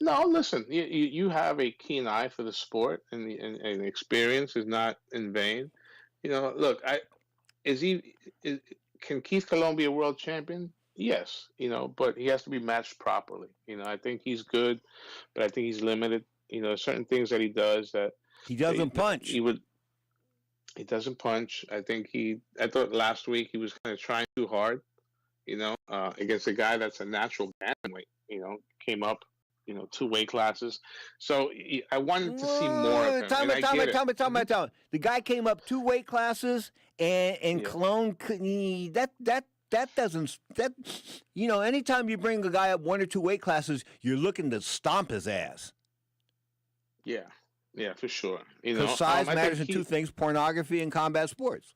No, listen. You have a keen eye for the sport, and the experience is not in vain. You know, look, can Keith Colon be a world champion? Yes, you know, but he has to be matched properly. You know, I think he's good, but I think he's limited. You know, certain things that he does that he doesn't punch. He doesn't punch. I thought last week he was kind of trying too hard. You know, against a guy that's a natural bantamweight. You know, came up, you know, 2 weight classes. So I wanted to see more of him. Time. The guy came up 2 weight classes, and Colon couldn't. That doesn't. You know, anytime you bring a guy up 1 or 2 weight classes, you're looking to stomp his ass. Yeah, for sure. You know, size matters in 2 things: pornography and combat sports.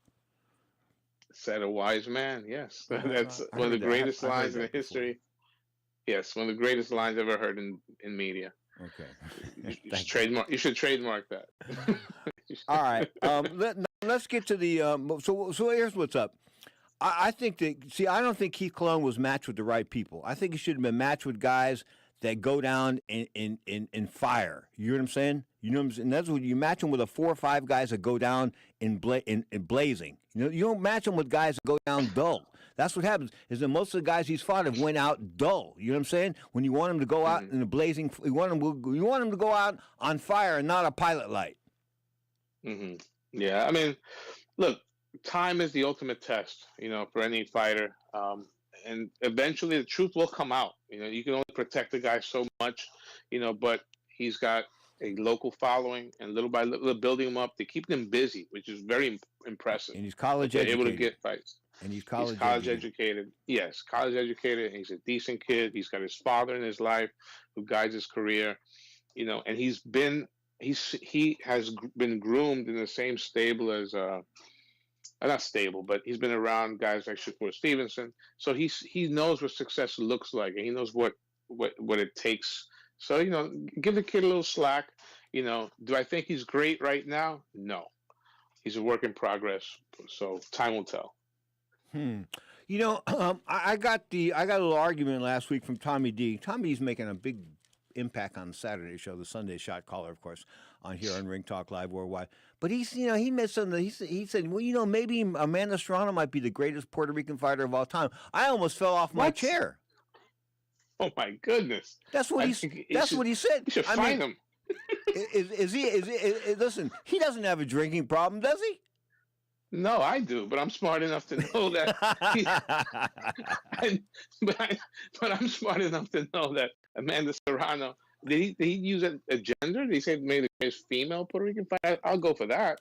Said a wise man. Yes, that's one of the greatest lines in the history. Yes, one of the greatest lines I've ever heard in media. Okay. You should trademark that. All right. Let's get to the. So here's what's up. I think that. I don't think Keith Colon was matched with the right people. I think he should have been matched with guys that go down and fire. You know what I'm saying? You know what I'm saying? And that's what you match them with 4 or 5 guys that go down in blazing. You know, you don't match them with guys that go down dull. That's what happens. Is that most of the guys he's fought have went out dull. You know what I'm saying? When you want him to go out in a blazing, you want him to go out on fire and not a pilot light. Mm-hmm. Yeah, I mean, look, time is the ultimate test. You know, for any fighter, and eventually the truth will come out. You know, you can only protect the guy so much. You know, but he's got a local following, and little by little building him up. They keep them busy, which is very impressive. And he's college educated. Able to get fights. And he's college educated. Yes, college educated. And he's a decent kid. He's got his father in his life who guides his career. You know, and he has been groomed in the same stable as not stable, but he's been around guys like Shakur Stevenson. So he knows what success looks like, and he knows what it takes. So, you know, give the kid a little slack. You know, do I think he's great right now? No. He's a work in progress. So time will tell. You know, I got a little argument last week from Tommy D. Tommy's making a big impact on the Saturday show, the Sunday Shot Caller, of course, on here on Ring Talk Live Worldwide. But he made something. He said, well, you know, maybe Amanda Serrano might be the greatest Puerto Rican fighter of all time. I almost fell off my chair. Oh my goodness! That's what he said. You should find him. Is he? Listen, he doesn't have a drinking problem, does he? No, I do, but I'm smart enough to know that. But I'm smart enough to know that Amanda Serrano. Did he use a gender? Did he say maybe the greatest female Puerto Rican fighter? I'll go for that.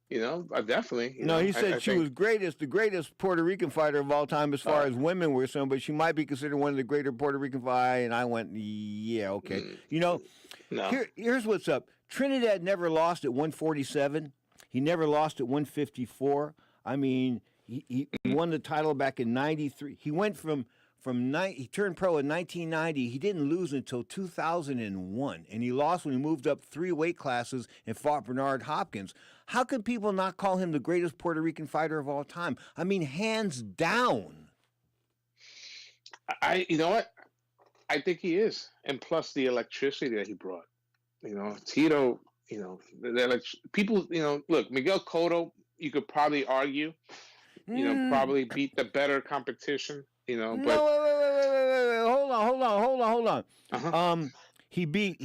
You know, definitely. He said she was the greatest Puerto Rican fighter of all time as far as women were concerned, but she might be considered one of the greater Puerto Rican fighters. And I went, yeah, okay. No. Here's what's up. Trinidad never lost at 147. He never lost at 154. I mean, he won the title back in 93. He went he turned pro in 1990. He didn't lose until 2001, and he lost when he moved up 3 weight classes and fought Bernard Hopkins. How can people not call him the greatest Puerto Rican fighter of all time? I mean, hands down. You know what? I think he is, and plus the electricity that he brought. You know, Tito. You know, people. You know, look, Miguel Cotto. You could probably argue. You know, probably beat the better competition. You know, but wait. Hold on. He beat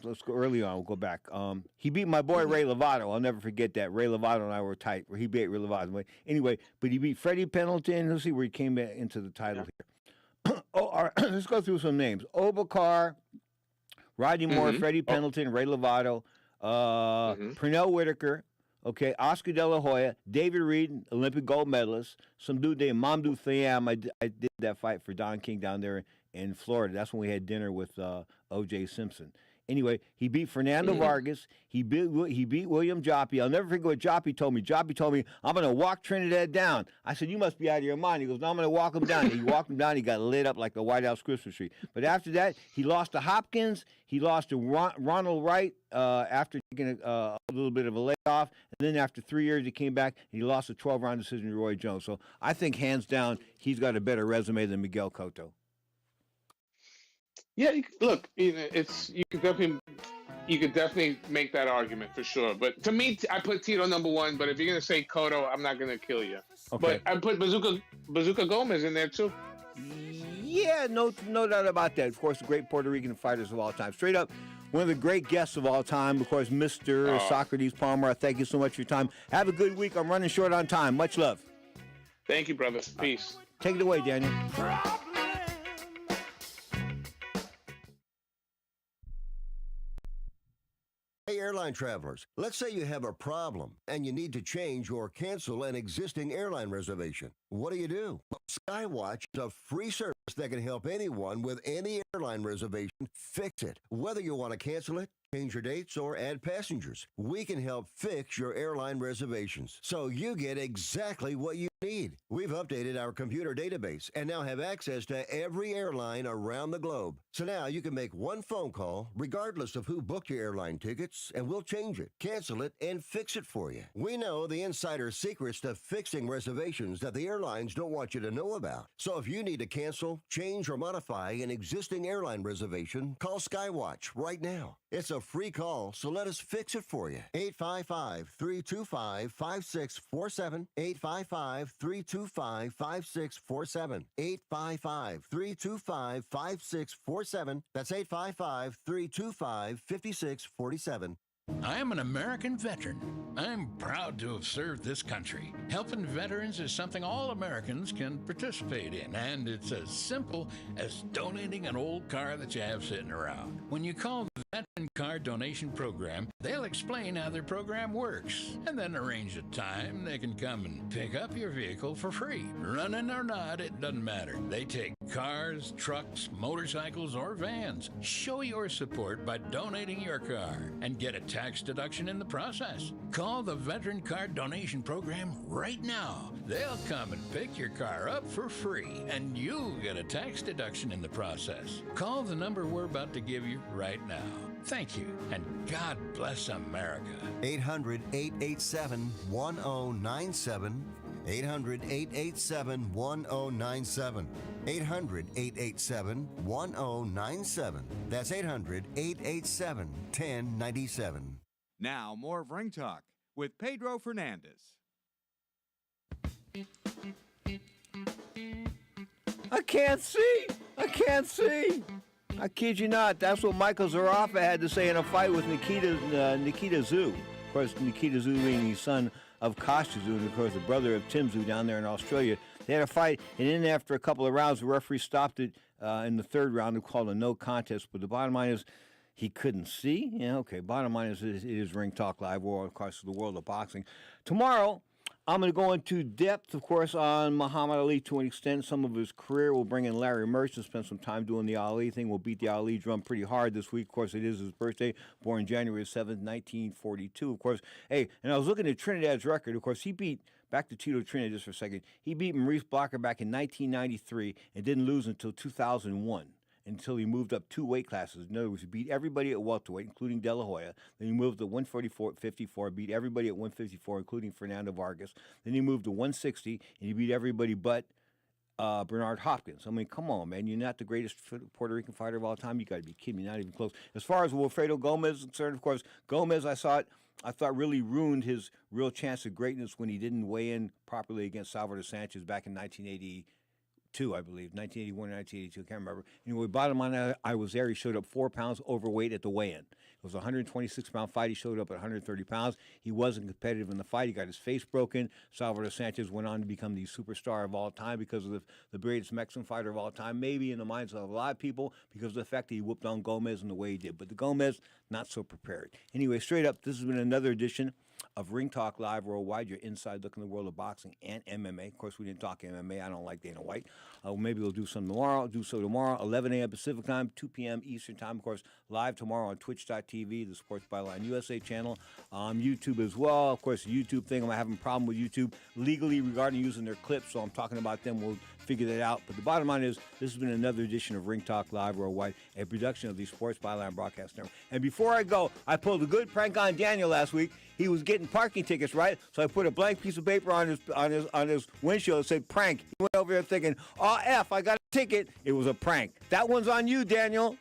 let's go early on. We'll go back. He beat my boy Ray Lovato. I'll never forget that. Ray Lovato and I were tight. He beat Ray Lovato. Anyway, but he beat Freddie Pendleton. Let's see where he came into the title here. Let's go through some names. Obakar, Rodney Moore, Freddie Pendleton, Ray Lovato, Pernell Whitaker. Okay, Oscar De La Hoya, David Reed, Olympic gold medalist. Some dude named Mamdou Thiam. I did that fight for Don King down there in Florida. That's when we had dinner with O.J. Simpson. Anyway, he beat Fernando Vargas. He beat William Joppy. I'll never forget what Joppy told me. Joppy told me, I'm going to walk Trinidad down. I said, you must be out of your mind. He goes, no, I'm going to walk him down. He walked him down. He got lit up like the White House Christmas tree. But after that, he lost to Hopkins. He lost to Ronald Wright after taking a little bit of a layoff. And then after 3 years, he came back and he lost a 12-round decision to Roy Jones. So I think, hands down, he's got a better resume than Miguel Cotto. Yeah, look, you could definitely make that argument for sure. But to me, I put Tito number 1. But if you're gonna say Cotto, I'm not gonna kill you. Okay. But I put Bazooka Gomez in there too. Yeah, no doubt about that. Of course, the great Puerto Rican fighters of all time. Straight up, one of the great guests of all time. Of course, Mr. Socrates Palmer. Thank you so much for your time. Have a good week. I'm running short on time. Much love. Thank you, brother. Peace. Take it away, Daniel. Hey, airline travelers, let's say you have a problem and you need to change or cancel an existing airline reservation. What do? Well, Skywatch is a free service that can help anyone with any airline reservation fix it. Whether you want to cancel it, change your dates, or add passengers, we can help fix your airline reservations so you get exactly what you need. We've updated our computer database and now have access to every airline around the globe. So now you can make one phone call regardless of who booked your airline tickets, and we'll change it, cancel it, and fix it for you. We know the insider secrets to fixing reservations that the airlines don't want you to know about. So if you need to cancel, change, or modify an existing airline reservation, call Skywatch right now. It's a free call, so let us fix it for you. 855-325-5647. 855-325-5647. 855-325-5647. That's 855-325-5647. I am an American veteran. I'm proud to have served this country. Helping veterans is something all Americans can participate in, and it's as simple as donating an old car that you have sitting around. When you call the Veteran Car Donation Program, they'll explain how their program works, and then arrange a time they can come and pick up your vehicle for free. Running or not, it doesn't matter. They take cars, trucks, motorcycles, or vans. Show your support by donating your car and get a tax deduction in the process. Call the Veteran Car Donation Program right now. They'll come and pick your car up for free, and you'll get a tax deduction in the process. Call the number we're about to give you right now. Thank you, and God bless America. 800-887-1097. 800-887-1097. 800-887-1097. That's 800-887-1097. Now, more of Ring Talk with Pedro Fernandez. I can't see. I kid you not. That's what Michael Zarafa had to say in a fight with Nikita Zhu. Of course, Nikita Zhu being the son of Kostya Zhu, and of course the brother of Tim Zhu down there in Australia. They had a fight, and then after a couple of rounds, the referee stopped it in the third round. They called a no contest. But the bottom line is, he couldn't see. Yeah, okay. Bottom line is it is Ring Talk Live, or of course the world of boxing. Tomorrow, I'm going to go into depth, of course, on Muhammad Ali to an extent. Some of his career. We'll bring in Larry Merchant, spend some time doing the Ali thing. We'll beat the Ali drum pretty hard this week. Of course, it is his birthday, born January 7th, 1942. Of course, hey, and I was looking at Trinidad's record. Of course, he beat, back to Tito Trinidad just for a second, he beat Maurice Blocker back in 1993 and didn't lose until 2001. Until he moved up 2 weight classes. In other words, he beat everybody at welterweight, including De La Hoya. Then he moved to 144, beat everybody at 154, including Fernando Vargas. Then he moved to 160, and he beat everybody but Bernard Hopkins. I mean, come on, man. You're not the greatest Puerto Rican fighter of all time. You got to be kidding me. Not even close. As far as Wilfredo Gomez is concerned, of course, Gomez, I thought really ruined his real chance of greatness when he didn't weigh in properly against Salvador Sanchez back in 1982, I believe, 1981 or 1982, I can't remember. Anyway, bottom line, I was there. He showed up 4 pounds overweight at the weigh-in. It was a 126-pound fight. He showed up at 130 pounds. He wasn't competitive in the fight. He got his face broken. Salvador Sanchez went on to become the superstar of all time because of the greatest Mexican fighter of all time, maybe in the minds of a lot of people because of the fact that he whooped on Gomez in the way he did. But the Gomez, not so prepared. Anyway, straight up, this has been another edition of Ring Talk Live Worldwide, your inside look in the world of boxing and MMA. Of course, we didn't talk MMA. I don't like Dana White. Maybe we'll do some tomorrow. Do so tomorrow, 11 a.m. Pacific time, 2 p.m. Eastern time. Of course, live tomorrow on Twitch.tv, the Sports Byline USA channel, YouTube as well. Of course, the YouTube thing, I'm having a problem with YouTube legally regarding using their clips, so I'm talking about them. We'll figure that out. But the bottom line is, this has been another edition of Ring Talk Live Worldwide, a production of the Sports Byline Broadcast Network. And before I go, I pulled a good prank on Daniel last week. He was getting parking tickets, right? So I put a blank piece of paper on his windshield that said prank. He went over there thinking, oh, F, I got a ticket. It was a prank. That one's on you, Daniel.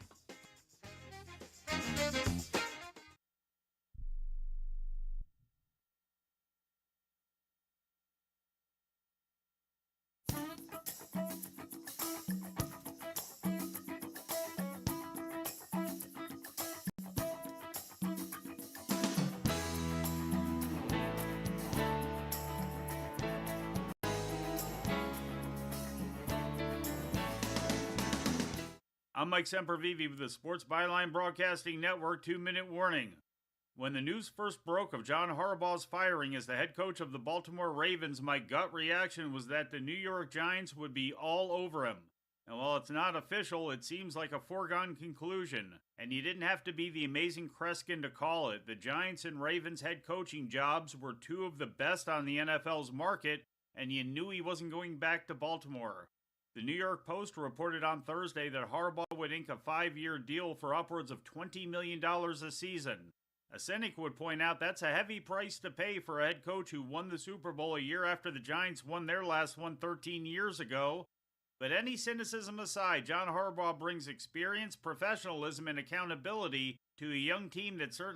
I'm Mike Sempervive with the Sports Byline Broadcasting Network 2-minute warning. When the news first broke of John Harbaugh's firing as the head coach of the Baltimore Ravens, my gut reaction was that the New York Giants would be all over him. And while it's not official, it seems like a foregone conclusion. And you didn't have to be the amazing Kreskin to call it. The Giants and Ravens head coaching jobs were 2 of the best on the NFL's market, and you knew he wasn't going back to Baltimore. The New York Post reported on Thursday that Harbaugh would ink a 5-year deal for upwards of $20 million a season. A cynic would point out that's a heavy price to pay for a head coach who won the Super Bowl a year after the Giants won their last one 13 years ago. But any cynicism aside, John Harbaugh brings experience, professionalism, and accountability to a young team that certainly